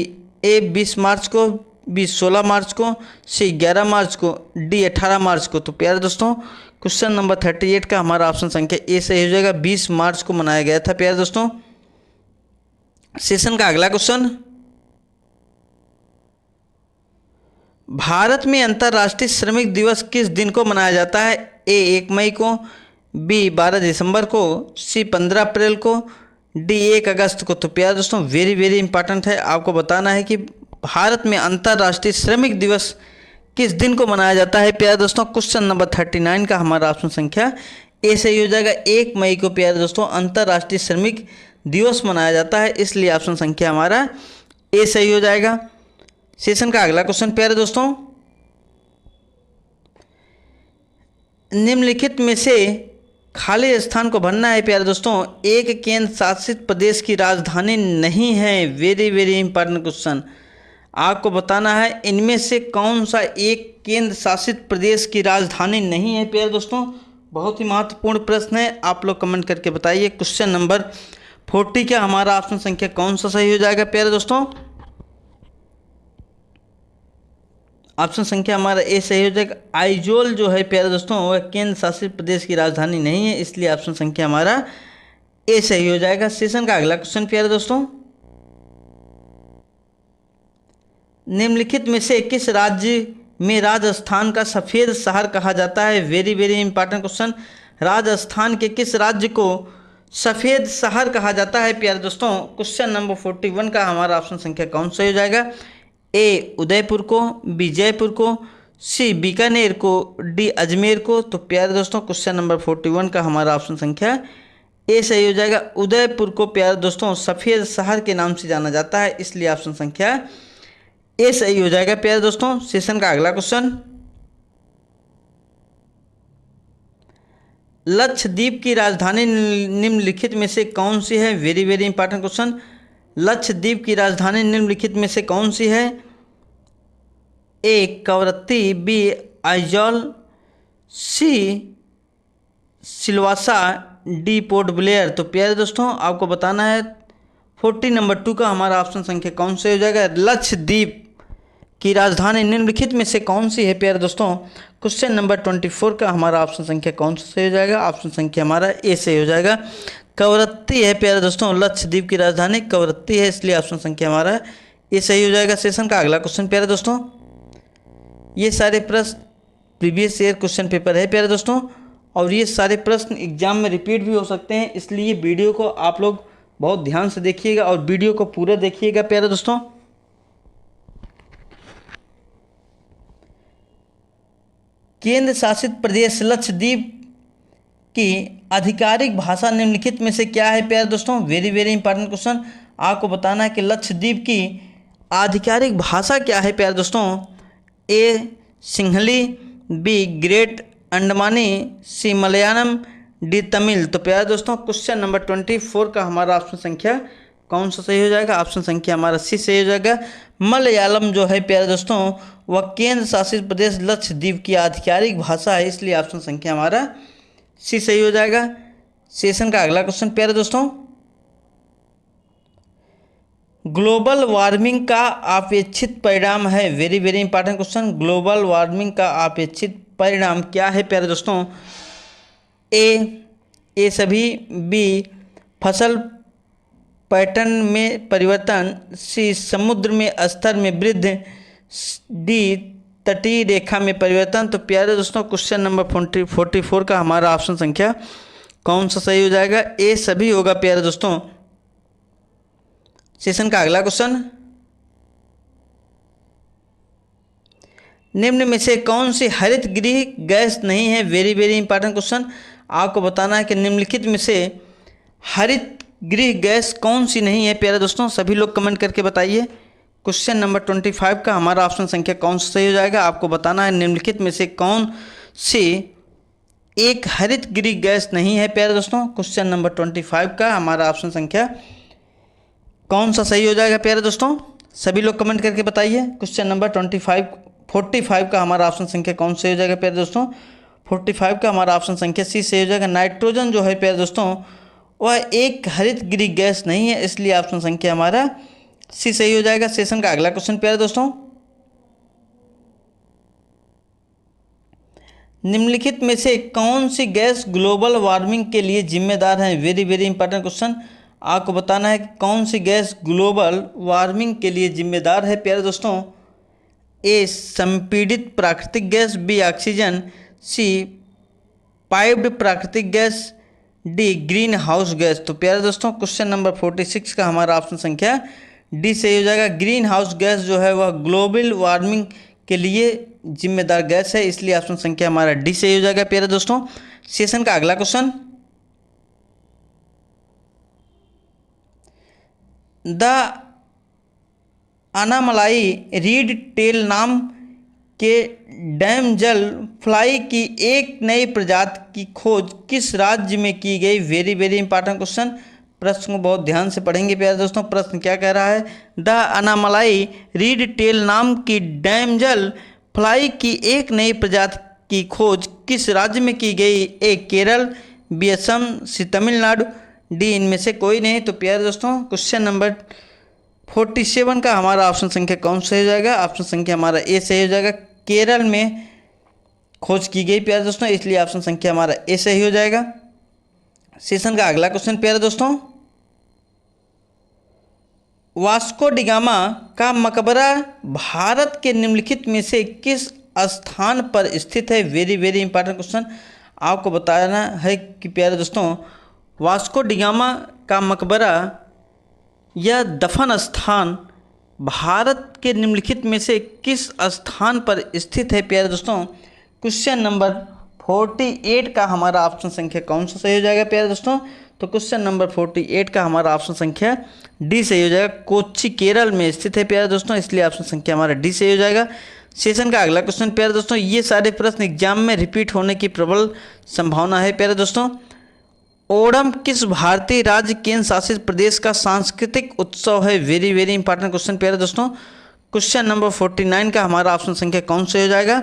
20 मार्च को, बी 16 मार्च को, सी 11 मार्च को, डी 18 मार्च को। तो प्यारे दोस्तों, क्वेश्चन नंबर 38 का हमारा ऑप्शन संख्या ए सही हो जाएगा। 20 मार्च को मनाया गया था। प्यारे दोस्तों, सेशन का अगला क्वेश्चन, भारत में अंतर्राष्ट्रीय श्रमिक दिवस किस दिन को मनाया जाता है? ए 1 मई को, बी 12 दिसंबर को, सी 15 अप्रैल को, डी 1 अगस्त को। तो प्यारे दोस्तों, वेरी वेरी इंपॉर्टेंट है, आपको बताना है कि भारत में अंतर्राष्ट्रीय श्रमिक दिवस किस दिन को मनाया जाता है? प्यारे दोस्तों, क्वेश्चन नंबर 39 का हमारा ऑप्शन संख्या ए सही हो जाएगा। 1 मई को प्यारे दोस्तों अंतर्राष्ट्रीय श्रमिक दिवस मनाया जाता है, इसलिए ऑप्शन संख्या हमारा ए सही हो जाएगा। सेशन का अगला क्वेश्चन, प्यारे दोस्तों, निम्नलिखित में से खाली स्थान को भरना है। प्यारे दोस्तों, एक केंद्र शासित प्रदेश की राजधानी नहीं है। वेरी वेरी इंपॉर्टेंट क्वेश्चन, आपको बताना है इनमें से कौन सा एक केंद्र शासित प्रदेश की राजधानी नहीं है। प्यारे दोस्तों, बहुत ही महत्वपूर्ण प्रश्न है, आप लोग कमेंट करके बताइए। क्वेश्चन नंबर 40 का हमारा ऑप्शन संख्या कौन सा सही हो जाएगा? प्यारे दोस्तों, ऑप्शन संख्या हमारा ए सही हो जाएगा। आइजोल जो है प्यारे दोस्तों वह केंद्र शासित प्रदेश की राजधानी नहीं है, इसलिए ऑप्शन संख्या हमारा ए सही हो जाएगा। सेशन का अगला क्वेश्चन, प्यारे दोस्तों, निम्नलिखित में से किस राज्य में राजस्थान का सफ़ेद शहर कहा जाता है? Very very important question, Rajasthan के किस राज्य को सफ़ेद शहर कहा जाता है? प्यारे दोस्तों, क्वेश्चन नंबर 41 का हमारा ऑप्शन संख्या कौन सा हो जाएगा? ए उदयपुर को, बी जयपुर को, सी बीकानेर को, डी अजमेर को। तो प्यारे दोस्तों, क्वेश्चन नंबर 41 का हमारा ऑप्शन संख्या ए सही हो जाएगा। उदयपुर को प्यारे दोस्तों सफ़ेद शहर के नाम से जाना जाता है, इसलिए ऑप्शन संख्या ए सही हो जाएगा। प्यारे दोस्तों, सेशन का अगला क्वेश्चन, लक्षद्वीप की राजधानी निम्नलिखित में से कौन सी है? Very very important question, Lakshadweep की राजधानी निम्नलिखित में से कौन सी है? ए कवरत्ती, बी आइजॉल, सी सिलवासा, डी पोर्ट ब्लेयर। तो प्यारे दोस्तों, आपको बताना है 40 नंबर 2 का हमारा ऑप्शन संख्या कौन सा हो जाएगा? लक्षद्वीप की राजधानी निम्नलिखित में से कौन सी है? प्यारे दोस्तों, क्वेश्चन नंबर 24 का हमारा ऑप्शन संख्या कौन सा सही हो जाएगा? ऑप्शन संख्या हमारा ए सही हो जाएगा। कवरत्ती है प्यारे दोस्तों, लक्षद्वीप की राजधानी कवरत्ती है, इसलिए ऑप्शन संख्या हमारा ये सही हो जाएगा। सेशन का अगला क्वेश्चन, प्यारे दोस्तों, ये सारे प्रश्न प्रीवियस ईयर क्वेश्चन पेपर है प्यारे दोस्तों, और ये सारे प्रश्न एग्जाम में रिपीट भी हो सकते हैं, इसलिए वीडियो को आप लोग बहुत ध्यान से देखिएगा और वीडियो को पूरा देखिएगा। प्यारे दोस्तों, केंद्र शासित प्रदेश लक्षद्वीप की आधिकारिक भाषा निम्नलिखित में से क्या है? प्यारे दोस्तों, वेरी वेरी इंपॉर्टेंट क्वेश्चन, आपको बताना है कि लक्षद्वीप की आधिकारिक भाषा क्या है? प्यारे दोस्तों, A Sinhali, B great Andamani, C Malayalam, D Tamil. तो प्यारे दोस्तों, क्वेश्चन नंबर 24 का हमारा ऑप्शन संख्या कौन सा सही हो जाएगा? ऑप्शन संख्या हमारा सी सही हो जाएगा। मलयालम जो है प्यारे दोस्तों वह केंद्र शासित प्रदेश लक्षद्वीप की आधिकारिक भाषा है, इसलिए ऑप्शन संख्या हमारा सी सही हो जाएगा। सेशन का अगला क्वेश्चन, प्यारे दोस्तों, ग्लोबल वार्मिंग का अपेक्षित परिणाम है। Very very important question, global warming का अपेक्षित परिणाम क्या है? प्यारे दोस्तों, ए सभी, बी फसल पैटर्न में परिवर्तन, सी समुद्र में स्तर में वृद्धि, डी तटीय रेखा में परिवर्तन। तो प्यारे दोस्तों, क्वेश्चन नंबर 44 का हमारा ऑप्शन संख्या कौन सा सही हो जाएगा? ए सभी होगा प्यारे दोस्तों। सेशन का अगला क्वेश्चन, निम्न में से कौन सी हरित गृह गैस नहीं है? Very very important question. आपको बताना है कि निम्नलिखित में से हरित गृह गैस कौन सी नहीं है प्यारे दोस्तों। सभी लोग कमेंट करके बताइए। क्वेश्चन नंबर 25 का हमारा ऑप्शन संख्या कौन सा सही हो जाएगा? आपको बताना है निम्नलिखित में से कौन सी एक हरित गृह गैस नहीं है प्यारे दोस्तों। क्वेश्चन नंबर 25 का हमारा ऑप्शन संख्या कौन सा सही हो जाएगा प्यारे दोस्तों? सभी लोग कमेंट करके बताइए। क्वेश्चन नंबर 45 का हमारा ऑप्शन संख्या कौन सही हो जाएगा प्यारे दोस्तों? 45 का हमारा ऑप्शन संख्या सी सही हो जाएगा। नाइट्रोजन जो है प्यारे दोस्तों वह एक हरित गृह गैस नहीं है, इसलिए ऑप्शन संख्या हमारा सी सही हो जाएगा। सेशन का अगला क्वेश्चन प्यारे दोस्तों, निम्नलिखित में से कौन सी गैस ग्लोबल वार्मिंग के लिए जिम्मेदार है? Very very important question. आपको बताना है कि कौन सी गैस ग्लोबल वार्मिंग के लिए जिम्मेदार है प्यारे दोस्तों। ए संपीड़ित प्राकृतिक गैस, बी ऑक्सीजन, सी पाइप्ड प्राकृतिक gas, D green house gas. तो प्यारे दोस्तों क्वेश्चन नंबर 46 का हमारा ऑप्शन संख्या डी सही हो जाएगा। ग्रीन हाउस गैस जो है वह ग्लोबल वार्मिंग के लिए जिम्मेदार गैस है, इसलिए ऑप्शन संख्या हमारा डी सही हो जाएगा प्यारे दोस्तों। सेशन का अगला क्वेश्चन, द अनामलाई रीड टेल नाम के डैमजल फ्लाई की एक नई प्रजाति की खोज किस राज्य में की गई? Very very important question. प्रश्न को बहुत ध्यान से पढ़ेंगे प्यारे दोस्तों। प्रश्न क्या कह रहा है? द अनामलाई रीड टेल नाम की डैमजल फ्लाई की एक नई प्रजाति की खोज किस राज्य में की गई? ए केरल, बी असम, सी तमिलनाडु, डी इनमें से कोई नहीं। तो प्यारे दोस्तों क्वेश्चन नंबर 47 का हमारा ऑप्शन संख्या कौन सही हो जाएगा? ऑप्शन संख्या हमारा ए सही हो जाएगा। केरल में खोज की गई प्यारे दोस्तों, इसलिए ऑप्शन संख्या हमारा ए सही हो जाएगा। सेशन का अगला क्वेश्चन प्यारे दोस्तों, वास्को डिगामा का मकबरा भारत के निम्नलिखित में से किस स्थान पर स्थित है? Very very important question. आपको बताना है कि प्यारे दोस्तों वास्को डिगामा का मकबरा यह दफन स्थान भारत के निम्नलिखित में से किस स्थान पर स्थित है प्यारे दोस्तों? क्वेश्चन नंबर 48 का हमारा ऑप्शन संख्या कौन सा सही हो जाएगा प्यारे दोस्तों? तो क्वेश्चन नंबर 48 का हमारा ऑप्शन संख्या डी सही हो जाएगा। कोच्चि केरल में स्थित है प्यारे दोस्तों, इसलिए ऑप्शन संख्या हमारा डी सही हो जाएगा। सेशन का अगला क्वेश्चन प्यारे दोस्तों, ये सारे प्रश्न एग्जाम में रिपीट होने की प्रबल संभावना है प्यारे दोस्तों। ओणम किस भारतीय राज्य केंद्र शासित प्रदेश का सांस्कृतिक उत्सव है? वेरी वेरी इंपॉर्टेंट क्वेश्चन प्यारे दोस्तों। क्वेश्चन नंबर 49 का हमारा ऑप्शन संख्या कौन सा हो जाएगा?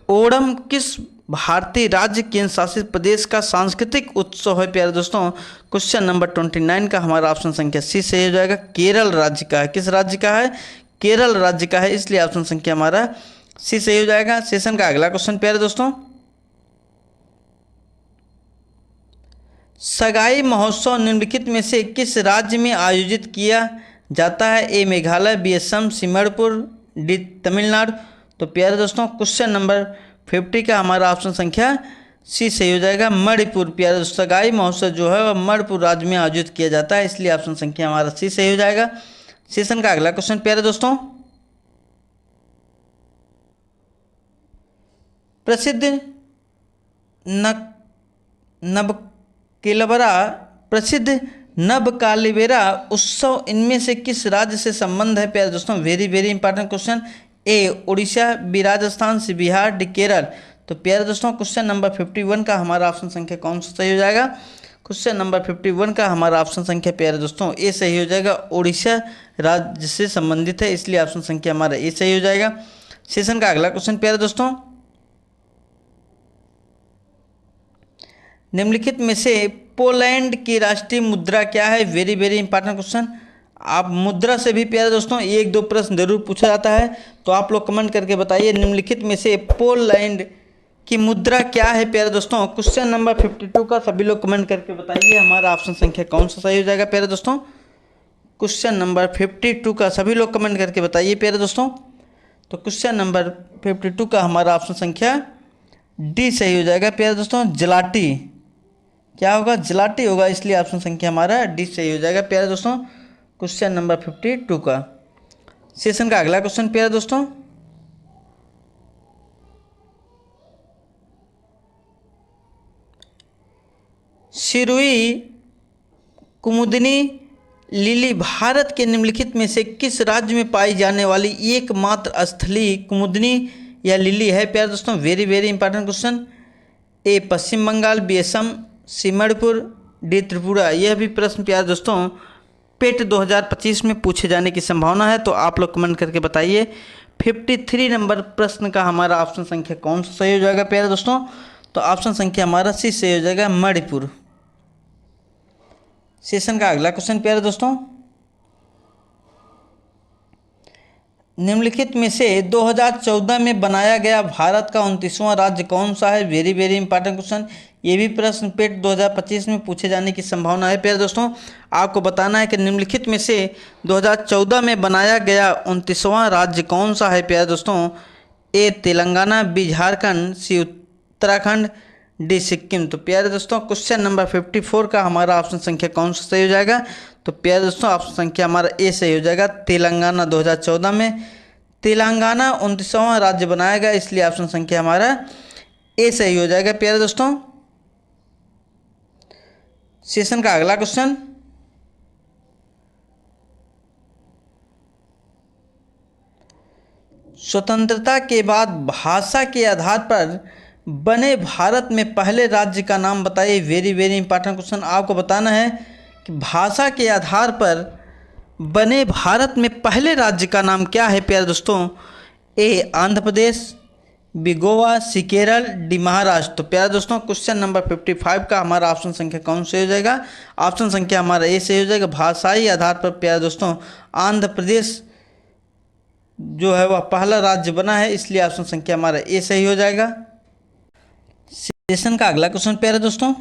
ओणम किस भारतीय राज्य केंद्र शासित प्रदेश का सांस्कृतिक उत्सव है प्यारे दोस्तों? क्वेश्चन नंबर 29 का हमारा ऑप्शन संख्या सी सही हो जाएगा। केरल राज्य का है। किस राज्य का है? केरल राज्य का है, इसलिए ऑप्शन संख्या हमारा सी सही हो जाएगा। सेशन का अगला क्वेश्चन प्यारे दोस्तों, सगाई महोत्सव निम्नलिखित में से किस राज्य में आयोजित किया जाता है? ए मेघालय, बी असम, सी मणिपुर, डी तमिलनाडु। तो प्यारे दोस्तों क्वेश्चन नंबर 50 का हमारा ऑप्शन संख्या सी सही हो जाएगा। मणिपुर। प्यारे दोस्तों सगाई महोत्सव जो है वह मणिपुर राज्य में आयोजित किया जाता है, इसलिए ऑप्शन संख्या हमारा सी सही हो जाएगा। सेशन का अगला क्वेश्चन प्यारे दोस्तों, प्रसिद्ध नबकालीबेरा उत्सव इनमें से किस राज्य से संबंध है प्यारे दोस्तों? Very very important question. A Orissa, B Rajasthan, C Bihar, D Kerala. तो प्यारे दोस्तों क्वेश्चन नंबर 51 का हमारा ऑप्शन संख्या कौन सा सही हो जाएगा? क्वेश्चन नंबर 51 का हमारा ऑप्शन संख्या प्यारे दोस्तों ए सही हो जाएगा। उड़ीसा राज्य से संबंधित है, इसलिए ऑप्शन संख्या हमारा ए सही हो जाएगा। सेशन का अगला क्वेश्चन प्यारे दोस्तों, निम्नलिखित में से पोलैंड की राष्ट्रीय मुद्रा क्या है? Very very important question. आप मुद्रा से भी प्यारे दोस्तों एक दो प्रश्न जरूर पूछा जाता है, तो आप लोग कमेंट करके बताइए निम्नलिखित में से पोलैंड की मुद्रा क्या है प्यारे दोस्तों? क्वेश्चन नंबर 52 का सभी लोग कमेंट करके बताइए हमारा ऑप्शन संख्या कौन सा सही हो जाएगा प्यारे दोस्तों? क्वेश्चन नंबर 52 का सभी लोग कमेंट करके बताइए प्यारे दोस्तों। तो क्वेश्चन नंबर 52 का हमारा ऑप्शन संख्या डी सही हो जाएगा प्यारे दोस्तों। जलाटी क्या होगा? जलाटी होगा, इसलिए ऑप्शन संख्या हमारा डी सही हो जाएगा प्यारे दोस्तों क्वेश्चन नंबर 52 का। सेशन का अगला क्वेश्चन प्यारे दोस्तों, सिरुई कुमुदिनी लिली भारत के निम्नलिखित में से किस राज्य में पाई जाने वाली एकमात्र स्थलीय कुमुदिनी या लिली है? प्यारे दोस्तों, वेरी वेरी इंपॉर्टेंट क्वेश्चन। ए पश्चिम बंगाल, बी असम, सी मणिपुर, डी त्रिपुरा। यह भी प्रश्न प्यारे दोस्तों पेट 2025 में पूछे जाने की संभावना है, तो आप लोग कमेंट करके बताइए 53 नंबर प्रश्न का हमारा ऑप्शन संख्या कौन सा सही हो जाएगा प्यारे दोस्तों? तो ऑप्शन संख्या हमारा सी सही हो जाएगा, मणिपुर। सेशन का अगला क्वेश्चन प्यारे दोस्तों, निम्नलिखित में से 2014 में बनाया गया भारत का 29वां राज्य कौन सा है? Very very important question. ये भी प्रश्न पेट 2025 में पूछे जाने की संभावना है प्यारे दोस्तों। आपको बताना है कि निम्नलिखित में से 2014 में बनाया गया 29वां राज्य कौन सा है प्यारे दोस्तों? ए तेलंगाना, बी झारखंड, सी उत्तराखंड, डी सिक्किम। तो प्यारे दोस्तों क्वेश्चन नंबर 54 का हमारा ऑप्शन संख्या कौन सा सही हो जाएगा? तो प्यारे दोस्तों ऑप्शन संख्या हमारा ए सही हो जाएगा, तेलंगाना। 2014 में तेलंगाना 29वां राज्य बनाया गया, इसलिए ऑप्शन संख्या हमारा ए सही हो जाएगा प्यारे दोस्तों। सेशन का अगला क्वेश्चन, स्वतंत्रता के बाद भाषा के आधार पर बने भारत में पहले राज्य का नाम बताइए। Very very important question. आपको बताना है कि भाषा के आधार पर बने भारत में पहले राज्य का नाम क्या है प्यारे दोस्तों? ए आंध्र प्रदेश, बी गोवा, सी केरल, डी महाराष्ट्र। तो प्यारे दोस्तों क्वेश्चन नंबर 55 का हमारा ऑप्शन संख्या कौन से हो जाएगा? ऑप्शन संख्या हमारा ए से हो जाएगा, भाषाई आधार पर प्यारे दोस्तों आंध्र प्रदेश जो है वह पहला राज्य बना है, इसलिए ऑप्शन संख्या हमारा ए सही हो जाएगा। सेशन का अगला क्वेश्चन प्यारे दोस्तों,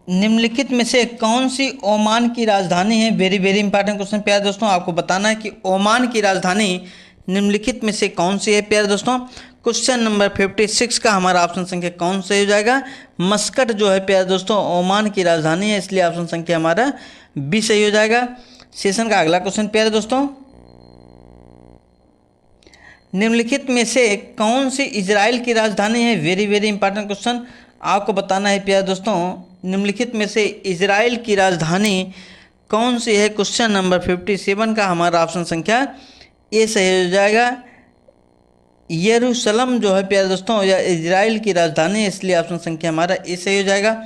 निम्नलिखित में से कौन सी ओमान की राजधानी है? वेरी वेरी इंपॉर्टेंट क्वेश्चन प्यारे दोस्तों। आपको बताना है कि ओमान की राजधानी निम्नलिखित में से कौन सी है प्यारे दोस्तों? क्वेश्चन नंबर 56 का हमारा ऑप्शन संख्या कौन सही हो जाएगा? मस्कट जो है प्यारे दोस्तों ओमान की राजधानी है, इसलिए ऑप्शन संख्या हमारा बी सही हो जाएगा। सेशन का अगला क्वेश्चन प्यारे दोस्तों, निम्नलिखित में से कौन सी इजराइल की राजधानी है? Very very important question. आपको बताना है प्यारे दोस्तों निम्नलिखित में से इजराइल की राजधानी कौन सी है? क्वेश्चन नंबर 57 का हमारा ऑप्शन संख्या ए सही हो जाएगा, यरूशलेम जो है प्यारे दोस्तों यह इजराइल की राजधानी है, इसलिए ऑप्शन संख्या हमारा ए सही हो जाएगा।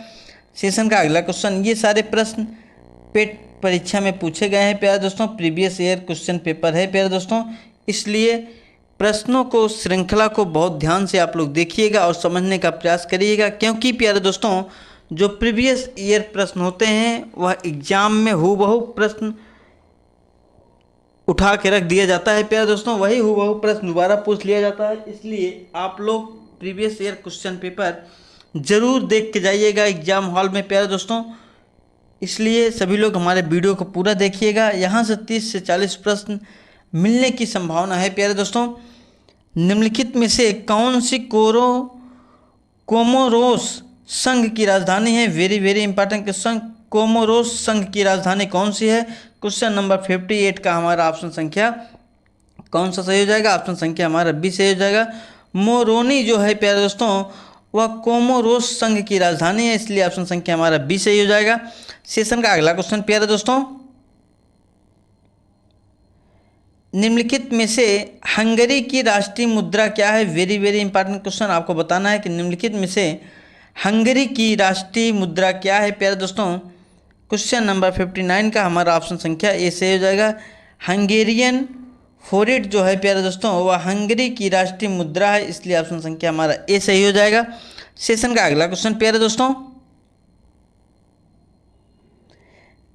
सेशन का अगला क्वेश्चन, ये सारे प्रश्न पेट परीक्षा में पूछे गए हैं प्यारे दोस्तों, प्रीवियस ईयर क्वेश्चन पेपर है प्यारे दोस्तों, इसलिए प्रश्नों को श्रृंखला को बहुत ध्यान से आप लोग देखिएगा और समझने का प्रयास करिएगा, क्योंकि प्यारे दोस्तों जो प्रीवियस ईयर प्रश्न होते हैं वह एग्जाम में हूबहू प्रश्न उठा के रख दिया जाता है प्यारे दोस्तों, वही हूबहू प्रश्न दोबारा पूछ लिया जाता है, इसलिए आप लोग प्रीवियस ईयर क्वेश्चन पेपर ज़रूर देख के जाइएगा एग्जाम हॉल में प्यारे दोस्तों। इसलिए सभी लोग हमारे वीडियो को पूरा देखिएगा, यहाँ से 30 से 40 प्रश्न मिलने की संभावना है प्यारे दोस्तों। निम्नलिखित में से कौन सी कोमोरोस संघ की राजधानी है? Very very important question. Comoros संघ की राजधानी कौन सी है? क्वेश्चन नंबर 58 का हमारा ऑप्शन संख्या कौन सा सही हो जाएगा? ऑप्शन संख्या हमारा बी सही हो जाएगा। मोरोनी जो है प्यारे दोस्तों वह कोमोरोस संघ की राजधानी है, इसलिए ऑप्शन संख्या हमारा बी सही हो जाएगा। सेशन का अगला क्वेश्चन प्यारे दोस्तों, निम्नलिखित में से हंगरी की राष्ट्रीय मुद्रा क्या है? Very very important question. आपको बताना है कि निम्नलिखित में से हंगरी की राष्ट्रीय मुद्रा क्या है प्यारे दोस्तों? क्वेश्चन नंबर 59 का हमारा ऑप्शन संख्या ए सही हो जाएगा। हंगेरियन फोरिट जो है प्यारे दोस्तों वह हंगरी की राष्ट्रीय मुद्रा है, इसलिए ऑप्शन संख्या हमारा ए सही हो जाएगा। सेशन का अगला क्वेश्चन प्यारे दोस्तों,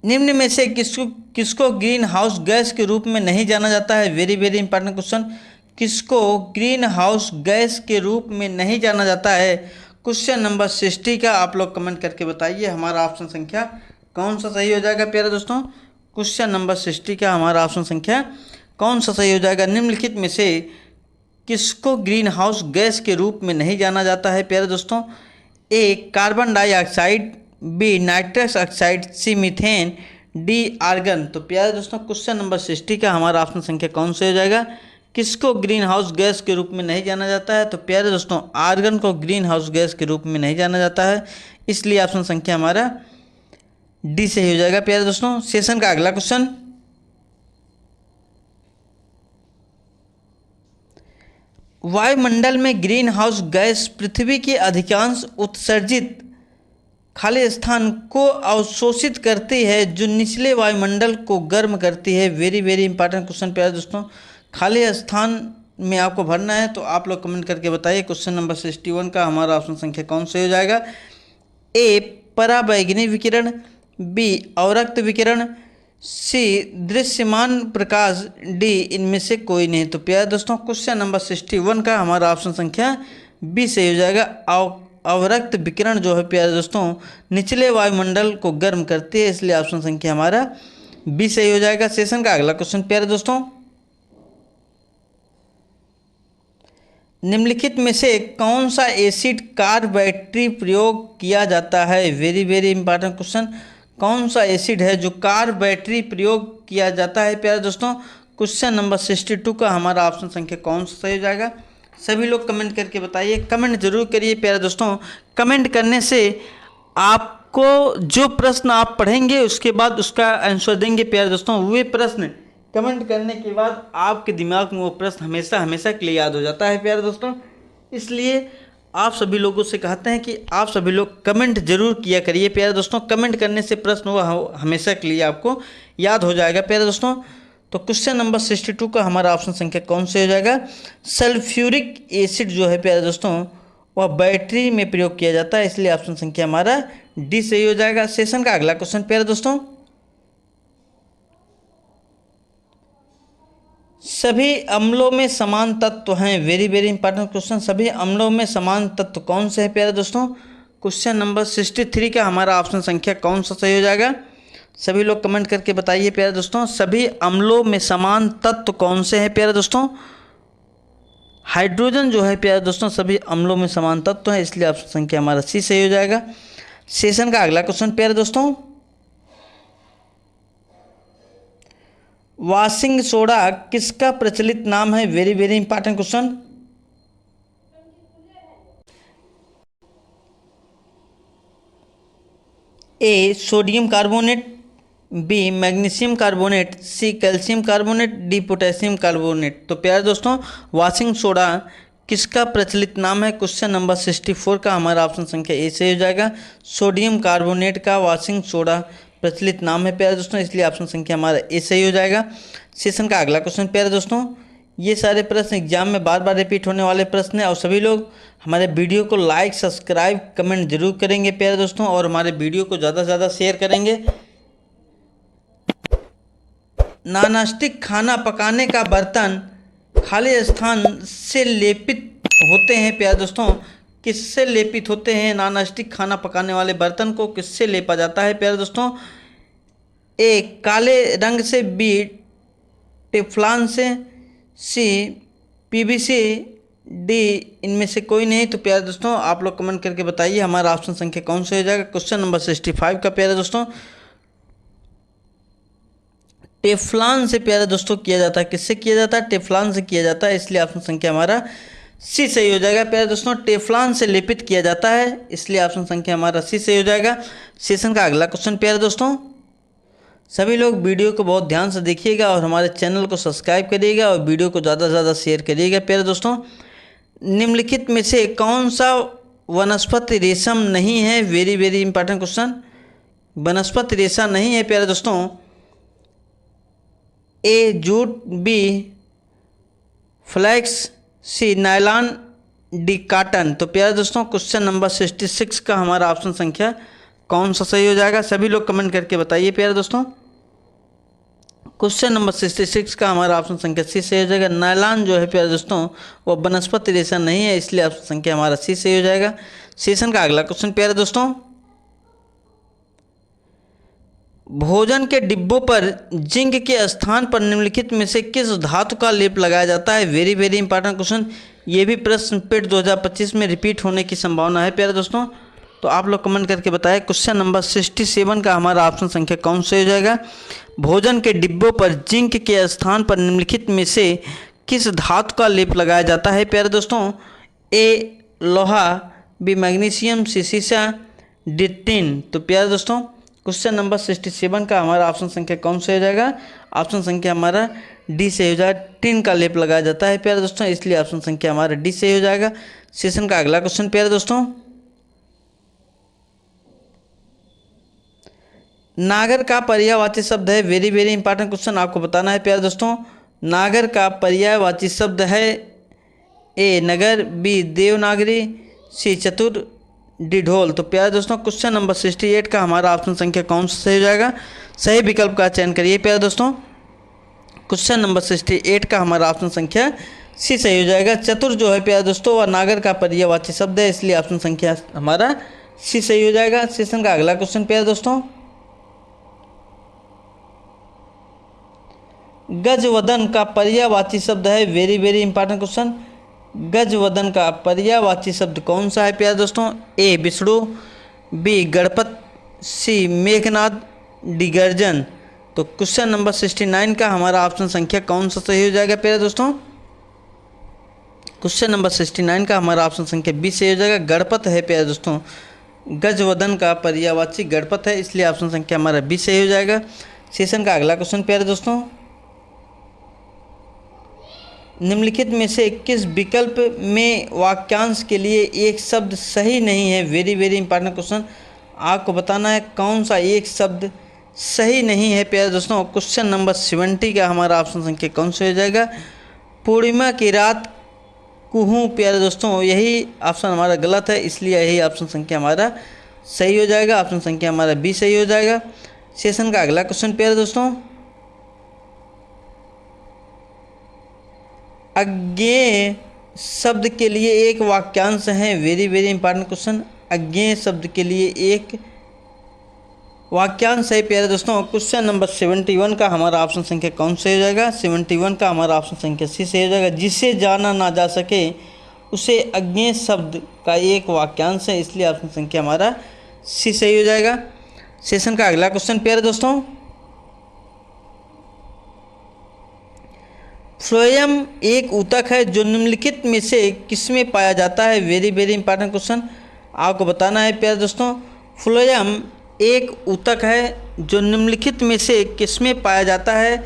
निम्न में से किसको ग्रीन हाउस गैस के रूप में नहीं जाना जाता है? Very very important question. किसको ग्रीन हाउस गैस के रूप में नहीं जाना जाता है? क्वेश्चन नंबर 60 का आप लोग कमेंट करके बताइए हमारा ऑप्शन संख्या कौन सा सही हो जाएगा प्यारे दोस्तों। क्वेश्चन नंबर 60 का हमारा ऑप्शन संख्या कौन सा सही हो जाएगा? निम्नलिखित में से किसको ग्रीन हाउस गैस के रूप में नहीं जाना जाता है प्यारे दोस्तों? A carbon dioxide, B nitrous oxide, C methane, D argon. तो प्यारे दोस्तों क्वेश्चन नंबर 60 का हमारा ऑप्शन संख्या कौन सा हो जाएगा? किसको ग्रीन हाउस गैस के रूप में नहीं जाना जाता है? तो प्यारे दोस्तों आर्गन को ग्रीन हाउस गैस के रूप में नहीं जाना जाता है, इसलिए ऑप्शन संख्या हमारा डी सही हो जाएगा। प्यारे दोस्तों सेशन का अगला क्वेश्चन, वायुमंडल में ग्रीन हाउस गैस पृथ्वी के अधिकांश उत्सर्जित खाली स्थान को अवशोषित करती है जो निचले वायुमंडल को गर्म करती है। वेरी वेरी इंपॉर्टेंट क्वेश्चन प्यारे दोस्तों, खाली स्थान में आपको भरना है, तो आप लोग कमेंट करके बताइए क्वेश्चन नंबर 61 का हमारा ऑप्शन संख्या कौन सा हो जाएगा? ए पराबैंगनी विकिरण, बी अवरक्त विकिरण, सी दृश्यमान प्रकाश, डी इनमें से कोई नहीं। तो प्यारे दोस्तों क्वेश्चन नंबर 61 का हमारा ऑप्शन संख्या बी सही हो जाएगा। अवरक्त विकिरण जो है प्यारे दोस्तों निचले वायुमंडल को गर्म करती है, इसलिए ऑप्शन संख्या हमारा बी सही हो जाएगा। सेशन का अगला क्वेश्चन प्यारे दोस्तों, निम्नलिखित में से कौन सा एसिड कार बैटरी प्रयोग किया जाता है? वेरी वेरी इंपॉर्टेंट क्वेश्चन, कौन सा एसिड है जो कार बैटरी प्रयोग किया जाता है? प्यारे दोस्तों क्वेश्चन नंबर 62 का हमारा ऑप्शन संख्या कौन सा सही हो जाएगा? सभी लोग कमेंट करके बताइए, कमेंट जरूर करिए प्यारे दोस्तों। कमेंट करने से आपको जो प्रश्न आप पढ़ेंगे उसके बाद उसका आंसर देंगे प्यारे दोस्तों, वे प्रश्न कमेंट करने के बाद आपके दिमाग में वो प्रश्न हमेशा हमेशा के लिए याद हो जाता है प्यारे दोस्तों। इसलिए आप सभी लोगों से कहते हैं कि आप सभी लोग कमेंट जरूर किया करिए प्यारे दोस्तों, कमेंट करने से प्रश्न वो हमेशा के लिए आपको याद हो जाएगा प्यारे दोस्तों। तो क्वेश्चन नंबर 62 का हमारा ऑप्शन संख्या कौन से हो जाएगा? सल्फ्यूरिक एसिड जो है प्यारे दोस्तों वह बैटरी में प्रयोग किया जाता है, इसलिए ऑप्शन संख्या हमारा डी सही हो जाएगा। सेशन का अगला क्वेश्चन प्यारे दोस्तों, सभी अम्लों में समान तत्व हैं। वेरी वेरी इंपॉर्टेंट क्वेश्चन, सभी अम्लों में समान तत्व कौन से हैं प्यारे दोस्तों? क्वेश्चन नंबर 63 का हमारा ऑप्शन संख्या कौन सा सही हो जाएगा? सभी लोग कमेंट करके बताइए प्यारे दोस्तों, सभी अम्लों में समान तत्व कौन से हैं प्यारे दोस्तों? हाइड्रोजन जो है प्यारे दोस्तों सभी अम्लों में समान तत्व है, इसलिए ऑप्शन संख्या हमारा सी सही हो जाएगा। सेशन का अगला क्वेश्चन प्यारे दोस्तों, वॉशिंग सोडा किसका प्रचलित नाम है? Very very important question, A sodium carbonate, B magnesium carbonate, C calcium carbonate, D potassium carbonate. तो प्यारे दोस्तों वॉशिंग सोडा किसका प्रचलित नाम है? क्वेश्चन नंबर 64 का हमारा ऑप्शन संख्या ए सही हो जाएगा। सोडियम कार्बोनेट का वॉशिंग सोडा प्रचलित नाम है प्यारे दोस्तों, इसलिए ऑप्शन संख्या हमारा ए सही हो जाएगा। सेशन का अगला क्वेश्चन प्यारे दोस्तों, ये सारे प्रश्न एग्जाम में बार बार रिपीट होने वाले प्रश्न हैं और सभी लोग हमारे वीडियो को लाइक सब्सक्राइब कमेंट जरूर करेंगे प्यारे दोस्तों, और हमारे वीडियो को ज़्यादा से ज़्यादा शेयर करेंगे। नॉनस्टिक खाना पकाने का बर्तन खाली स्थान से लेपित होते हैं प्यारे दोस्तों, किससे लेपित होते हैं? नॉनस्टिक खाना पकाने वाले बर्तन को किससे लेपा जाता है प्यारे दोस्तों? ए काले रंग से, बी टेफ्लॉन से, सी पीवीसी, डी इनमें से कोई नहीं। तो प्यारे दोस्तों आप लोग कमेंट करके बताइए हमारा ऑप्शन संख्या कौन सा हो जाएगा? क्वेश्चन नंबर 65 का प्यारे दोस्तों, टेफ्लॉन से प्यारे दोस्तों किया जाता है। किससे किया जाता है? टेफ्लॉन से किया जाता है, इसलिए ऑप्शन संख्या हमारा सी सही हो जाएगा प्यारे दोस्तों। टेफ्लॉन से लेपित किया जाता है, इसलिए ऑप्शन संख्या हमारा सी सही हो जाएगा। सेशन का अगला क्वेश्चन प्यारे दोस्तों, सभी लोग वीडियो को बहुत ध्यान से देखिएगा और हमारे चैनल को सब्सक्राइब करिएगा और वीडियो को ज़्यादा से ज़्यादा शेयर करिएगा प्यारे दोस्तों। निम्नलिखित में से कौन सा वनस्पति रेशम नहीं है? वेरी वेरी इंपॉर्टेंट क्वेश्चन, वनस्पति रेशा नहीं है प्यारे दोस्तों। ए जूट, बी फ्लैक्स, सी नायलॉन, डी कॉटन। तो प्यारे दोस्तों क्वेश्चन नंबर 66 का हमारा ऑप्शन संख्या कौन सा सही हो जाएगा? सभी लोग कमेंट करके बताइए प्यारे दोस्तों। क्वेश्चन नंबर 66 का हमारा ऑप्शन संख्या सी सही हो जाएगा। नायलॉन जो है प्यारे दोस्तों वो वनस्पति रेशा नहीं है, इसलिए ऑप्शन संख्या हमारा सी सही हो जाएगा। सेशन का अगला क्वेश्चन प्यारे दोस्तों, भोजन के डिब्बों पर जिंक के स्थान पर निम्नलिखित में से किस धातु का लेप लगाया जाता है? वेरी वेरी इंपॉर्टेंट क्वेश्चन, ये भी प्रश्न पेट 2025 में रिपीट होने की संभावना है प्यारे दोस्तों, तो आप लोग कमेंट करके बताएं। क्वेश्चन नंबर 67 का हमारा ऑप्शन संख्या कौन सा हो जाएगा? भोजन के डिब्बों पर जिंक के स्थान पर निम्नलिखित में से किस धातु का लेप लगाया जाता है प्यारे दोस्तों? ए लोहा, बी मैग्नीशियम, सी सीसा, डी टिन। तो प्यारे दोस्तों क्वेश्चन नंबर 67 का हमारा ऑप्शन संख्या कौन सा हो जाएगा? ऑप्शन संख्या हमारा डी से हो जाएगा। टिन का लेप लगाया जाता है प्यारे दोस्तों, इसलिए ऑप्शन संख्या हमारा डी से हो जाएगा। सेशन का अगला क्वेश्चन प्यारे दोस्तों, नागर का पर्यायवाची शब्द है। वेरी वेरी इंपॉर्टेंट क्वेश्चन, आपको बताना है प्यारे दोस्तों। नागर का पर्यायवाची शब्द है ए नगर, बी देवनागरी, सी चतुर, डी ढोल। तो प्यारे दोस्तों क्वेश्चन नंबर 68 का हमारा ऑप्शन संख्या कौन सा सही हो जाएगा? सही विकल्प का चयन करिए प्यारे दोस्तों। क्वेश्चन नंबर 68 का हमारा ऑप्शन संख्या सी सही हो जाएगा। चतुर जो है प्यारे दोस्तों वह नागर का पर्यायवाची शब्द है, इसलिए ऑप्शन संख्या हमारा सी सही हो जाएगा। सेशन का अगला क्वेश्चन प्यारे दोस्तों, गजवदन का पर्यायवाची शब्द है। वेरी वेरी इंपॉर्टेंट क्वेश्चन, गजवदन का पर्यायवाची शब्द कौन सा है प्यारे दोस्तों? ए विष्णु, बी गणपत, सी मेघनाद, डी गर्जन। तो क्वेश्चन नंबर 69 का हमारा ऑप्शन संख्या कौन सा सही हो जाएगा प्यारे दोस्तों? क्वेश्चन नंबर 69 का हमारा ऑप्शन संख्या बी सही हो जाएगा। गणपत है प्यारे दोस्तों, गजवदन का पर्यायवाची गणपत है, इसलिए ऑप्शन संख्या हमारा बी सही हो जाएगा। सेशन का अगला क्वेश्चन प्यारे दोस्तों, निम्नलिखित में से किस विकल्प में वाक्यांश के लिए एक शब्द सही नहीं है? वेरी वेरी इंपॉर्टेंट क्वेश्चन, आपको बताना है कौन सा एक शब्द सही नहीं है प्यारे दोस्तों। क्वेश्चन नंबर 70 का हमारा ऑप्शन संख्या कौन सा हो जाएगा? पूर्णिमा की रात कुहू प्यारे दोस्तों, यही ऑप्शन हमारा गलत है, इसलिए यही ऑप्शन संख्या हमारा सही हो जाएगा। ऑप्शन संख्या हमारा बी सही हो जाएगा। सेशन का अगला क्वेश्चन प्यारे दोस्तों, अज्ञेय शब्द के लिए एक वाक्यांश है। वेरी वेरी इंपॉर्टेंट क्वेश्चन, अज्ञेय शब्द के लिए एक वाक्यांश है प्यारे दोस्तों। क्वेश्चन नंबर 71 का हमारा ऑप्शन संख्या कौन सा हो जाएगा? 71 का हमारा ऑप्शन संख्या सी से हो जाएगा। जिसे जाना ना जा सके उसे अज्ञेय शब्द का एक वाक्यांश है, इसलिए ऑप्शन संख्या हमारा सी सही हो जाएगा। सेशन का अगला क्वेश्चन प्यारे दोस्तों, फ्लोएम एक ऊतक है जो निम्नलिखित में से किसमें पाया जाता है? वेरी वेरी इंपॉर्टेंट क्वेश्चन, आपको बताना है प्यारे दोस्तों। फ्लोएम एक ऊतक है जो निम्नलिखित में से किसमें पाया जाता है?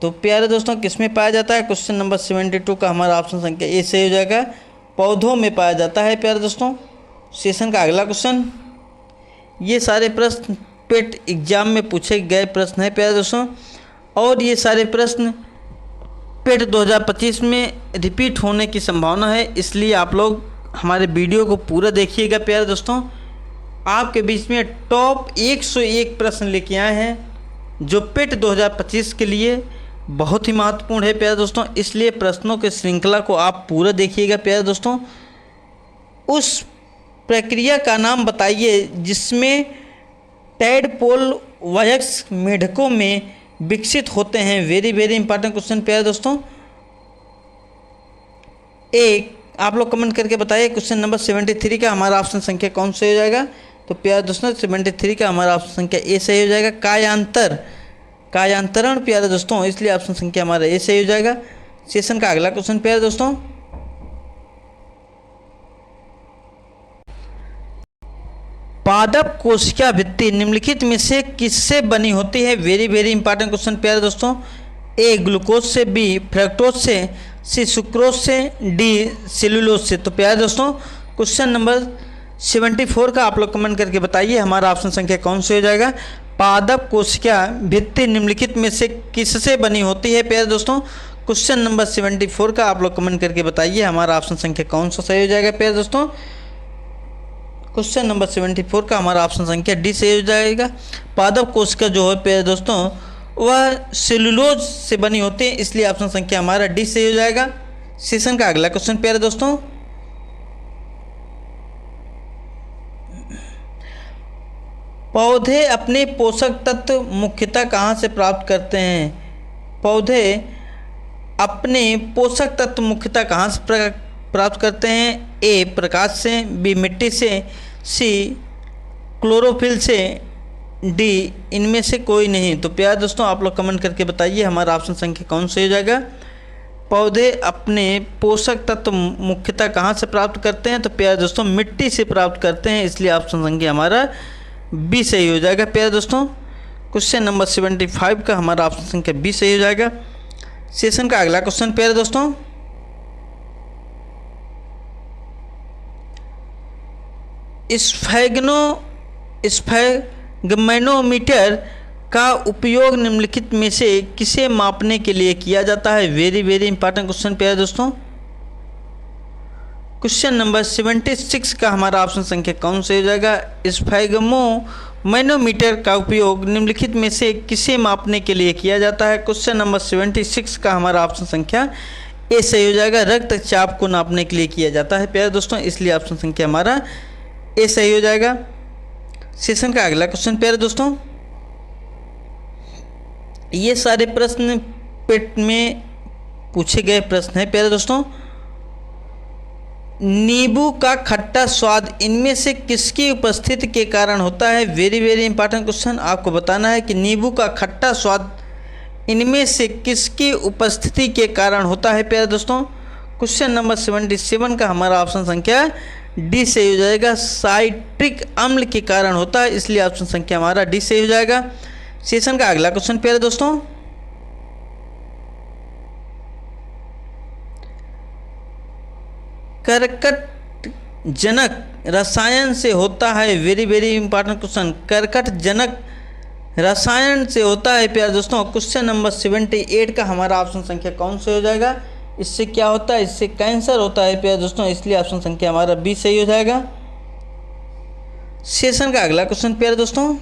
तो प्यारे दोस्तों किसमें पाया जाता है? क्वेश्चन नंबर 72 का हमारा ऑप्शन संख्या ए सही हो जाएगा। पौधों में पाया जाता है प्यारे दोस्तों। सेशन का अगला क्वेश्चन, ये सारे प्रश्न पेट एग्जाम में पूछे गए प्रश्न हैं प्यारे दोस्तों, और ये सारे प्रश्न पेट 2025 में रिपीट होने की संभावना है, इसलिए आप लोग हमारे वीडियो को पूरा देखिएगा प्यारे दोस्तों। आपके बीच में टॉप 101 प्रश्न लेके आए हैं जो पेट 2025 के लिए बहुत ही महत्वपूर्ण है प्यारे दोस्तों, इसलिए प्रश्नों के श्रृंखला को आप पूरा देखिएगा प्यारे दोस्तों। उस प्रक्रिया का नाम बताइए जिसमें टैडपोल वयस्क मेढकों में विकसित होते हैं। वेरी वेरी इंपॉर्टेंट क्वेश्चन प्यारे दोस्तों। एक आप लोग कमेंट करके बताइए क्वेश्चन नंबर 73 का हमारा ऑप्शन संख्या कौन सा हो जाएगा? तो प्यारे दोस्तों 73 का हमारा ऑप्शन संख्या ए सही हो जाएगा। कायांतरण प्यारे दोस्तों, इसलिए ऑप्शन संख्या हमारा ए सही हो जाएगा। सेशन का अगला क्वेश्चन प्यारे दोस्तों, पादप कोशिका भित्ति निम्नलिखित में से किससे बनी होती है? वेरी वेरी इंपॉर्टेंट क्वेश्चन प्यारे दोस्तों। ए ग्लूकोज से, बी फ्रक्टोज से, सी सुक्रोज से, डी सेलुलोज से। तो प्यारे दोस्तों क्वेश्चन नंबर 74 का आप लोग कमेंट करके बताइए हमारा ऑप्शन संख्या कौन सा हो जाएगा? पादप कोशिका भित्ति निम्नलिखित में से किससे बनी होती है प्यारे दोस्तों? क्वेश्चन नंबर 74 का आप लोग कमेंट करके बताइए हमारा ऑप्शन संख्या कौन सा सही हो जाएगा प्यारे दोस्तों। क्वेश्चन नंबर 74 का हमारा ऑप्शन संख्या डी सही हो जाएगा। पादप कोशिका जो है प्यारे दोस्तों वह सेलुलोज से बनी होती है, इसलिए ऑप्शन संख्या हमारा डी सही हो जाएगा। सेशन का अगला क्वेश्चन प्यारे दोस्तों, पौधे अपने पोषक तत्व मुख्यतः कहाँ से प्राप्त करते हैं? पौधे अपने पोषक तत्व मुख्यतः कहाँ से प्राप्त करते हैं? ए प्रकाश से, बी मिट्टी से, सी क्लोरोफिल से, डी इनमें से कोई नहीं। तो प्यारे दोस्तों आप लोग कमेंट करके बताइए हमारा ऑप्शन संख्या कौन सा हो जाएगा? पौधे अपने पोषक तत्व मुख्यतः कहाँ से प्राप्त करते हैं? तो प्यारे दोस्तों मिट्टी से प्राप्त करते हैं, इसलिए ऑप्शन संख्या हमारा बी सही हो जाएगा। प्यारे दोस्तों क्वेश्चन नंबर 75 का हमारा ऑप्शन संख्या बी सही हो जाएगा। सेशन का अगला क्वेश्चन प्यारे दोस्तों, स्फैग्मैनोमीटर का उपयोग निम्नलिखित में से किसे मापने के लिए किया जाता है? वेरी वेरी इंपॉर्टेंट क्वेश्चन प्यारे दोस्तों। क्वेश्चन नंबर 76 का हमारा ऑप्शन संख्या कौन से हो जाएगा? स्फैग्मैनोमीटर का उपयोग निम्नलिखित में से किसे मापने के लिए किया जाता है? क्वेश्चन नंबर 76 का हमारा ऑप्शन संख्या ए सही हो जाएगा। रक्तचाप को नापने के लिए किया जाता है प्यारे दोस्तों, इसलिए ऑप्शन संख्या हमारा ए सही हो जाएगा। सेशन का अगला क्वेश्चन प्यारे दोस्तों, ये सारे प्रश्न पेट में पूछे गए प्रश्न हैं प्यारे दोस्तों। नींबू का खट्टा स्वाद इनमें से किसकी उपस्थिति के कारण होता है? Very very important question. आपको बताना है कि नींबू का खट्टा स्वाद इनमें से किसकी उपस्थिति के कारण होता है प्यारे दोस्तों। क्वेश्चन नंबर 77 का हमारा ऑप्शन संख्या डी सही हो जाएगा। साइट्रिक अम्ल के कारण होता है, इसलिए ऑप्शन संख्या हमारा डी सही हो जाएगा। सेशन का अगला क्वेश्चन प्यारे दोस्तों, कर्कट जनक रसायन से होता है। Very very important question. कर्कट जनक रसायन से होता है प्यारे दोस्तों। क्वेश्चन नंबर 78 का हमारा ऑप्शन संख्या कौन से हो जाएगा? इससे क्या होता है? इससे कैंसर होता है प्यारे दोस्तों, इसलिए ऑप्शन संख्या हमारा बी सही हो जाएगा। सेशन का अगला क्वेश्चन प्यारे दोस्तों,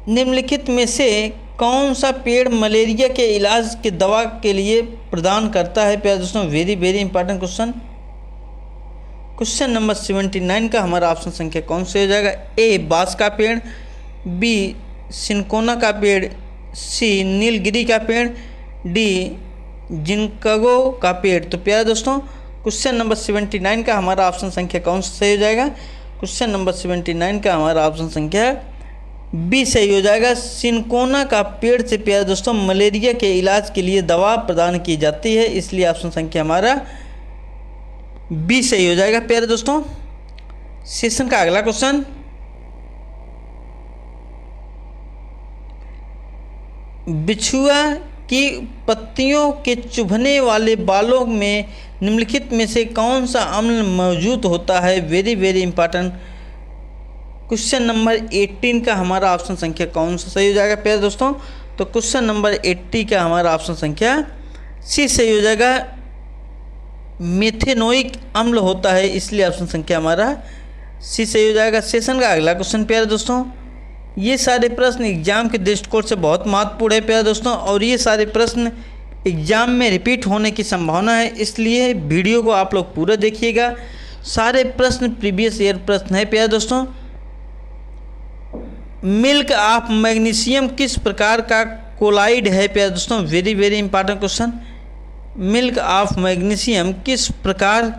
निम्नलिखित में से कौन सा पेड़ मलेरिया के इलाज की दवा के लिए प्रदान करता है प्यारे दोस्तों? Very very important question. Question number 79 का हमारा ऑप्शन संख्या कौन से हो जाएगा? ए बांस का पेड़, बी सिनकोना का पेड़, सी नीलगिरी का पेड़, डी जिंकगो का पेड़। तो प्यारे दोस्तों क्वेश्चन नंबर 79 का हमारा ऑप्शन संख्या कौन सा सही हो जाएगा? क्वेश्चन नंबर 79 का हमारा ऑप्शन संख्या बी सही हो जाएगा। सिनकोना का पेड़ से प्यारे दोस्तों मलेरिया के इलाज के लिए दवा प्रदान की जाती है, इसलिए ऑप्शन संख्या हमारा बी सही हो जाएगा प्यारे दोस्तों। सेशन का अगला क्वेश्चन, बिछुआ की पत्तियों के चुभने वाले बालों में निम्नलिखित में से कौन सा अम्ल मौजूद होता है? Very very important. Question number 18 का हमारा ऑप्शन संख्या कौन सा सही हो जाएगा प्यारे दोस्तों? तो क्वेश्चन नंबर 80 का हमारा ऑप्शन संख्या सी सही हो जाएगा। मेथेनोइक अम्ल होता है, इसलिए ऑप्शन संख्या हमारा सी सही हो जाएगा। सेशन का अगला क्वेश्चन प्यारे दोस्तों, ये सारे प्रश्न एग्जाम के दृष्टिकोण से बहुत महत्वपूर्ण है प्यारे दोस्तों, और ये सारे प्रश्न एग्जाम में रिपीट होने की संभावना है, इसलिए वीडियो को आप लोग पूरा देखिएगा। सारे प्रश्न प्रीवियस ईयर प्रश्न है प्यारे दोस्तों। मिल्क ऑफ मैग्नीशियम किस प्रकार का कोलाइड है प्यारे दोस्तों? Very very important question. Milk of magnesium किस प्रकार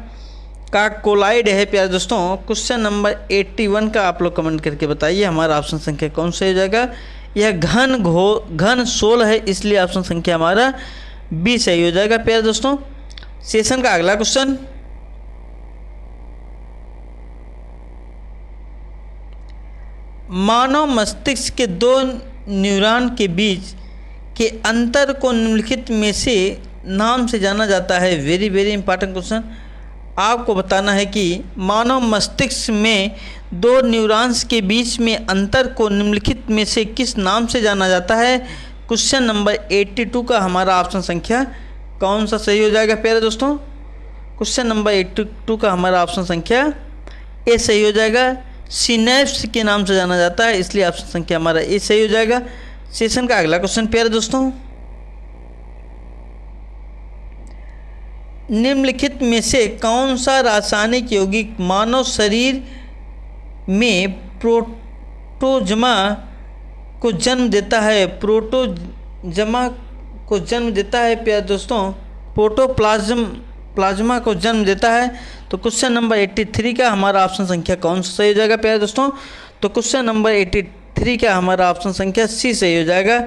का कोलाइड है प्यारे दोस्तों? क्वेश्चन नंबर 81 का आप लोग कमेंट करके बताइए हमारा ऑप्शन संख्या कौन सा हो जाएगा? यह घन सोल है, इसलिए ऑप्शन संख्या हमारा बी सही हो जाएगा प्यारे दोस्तों। सेशन का अगला क्वेश्चन, मानव मस्तिष्क के दो न्यूरॉन के बीच के अंतर को निम्नलिखित में से नाम से जाना जाता है। Very very important question. आपको बताना है कि मानव मस्तिष्क में दो न्यूरॉन्स के बीच में अंतर को निम्नलिखित में से किस नाम से जाना जाता है? क्वेश्चन नंबर 82 का हमारा ऑप्शन संख्या कौन सा सही हो जाएगा प्यारे दोस्तों? क्वेश्चन नंबर 82 का हमारा ऑप्शन संख्या ए सही हो जाएगा। सिनेप्स के नाम से जाना जाता है, इसलिए ऑप्शन संख्या हमारा ए सही हो जाएगा। सेशन का अगला क्वेश्चन प्यारे दोस्तों, निम्नलिखित में से कौन सा रासायनिक यौगिक मानव शरीर में प्रोटोजमा को जन्म देता है? प्रोटोजमा को जन्म देता है प्यारे दोस्तों, प्लाज्मा को जन्म देता है। तो क्वेश्चन नंबर 83 का हमारा ऑप्शन संख्या कौन सा सही हो जाएगा प्यारे दोस्तों? तो क्वेश्चन नंबर 83 का हमारा ऑप्शन संख्या सी सही हो जाएगा।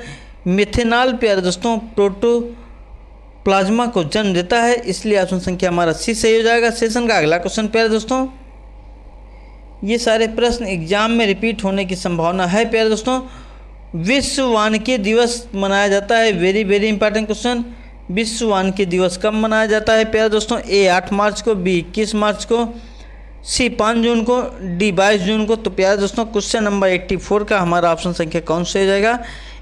मिथेनॉल प्यारे दोस्तों प्रोटोप्लाज्मा को जन्म देता है, इसलिए ऑप्शन संख्या हमारा सी सही हो जाएगा। सेशन का अगला क्वेश्चन प्यारे दोस्तों, ये सारे प्रश्न एग्जाम में रिपीट होने की संभावना है प्यारे दोस्तों। विश्व वानिकी दिवस मनाया जाता है, वेरी वेरी इंपॉर्टेंट क्वेश्चन। विश्व वानिकी दिवस कब मनाया जाता है प्यारे दोस्तों? ए 8 मार्च को, बी 21 मार्च को, सी 5 जून को, डी 22 जून को। तो प्यारे दोस्तों क्वेश्चन नंबर 84 का हमारा ऑप्शन संख्या कौन सा हो जाएगा?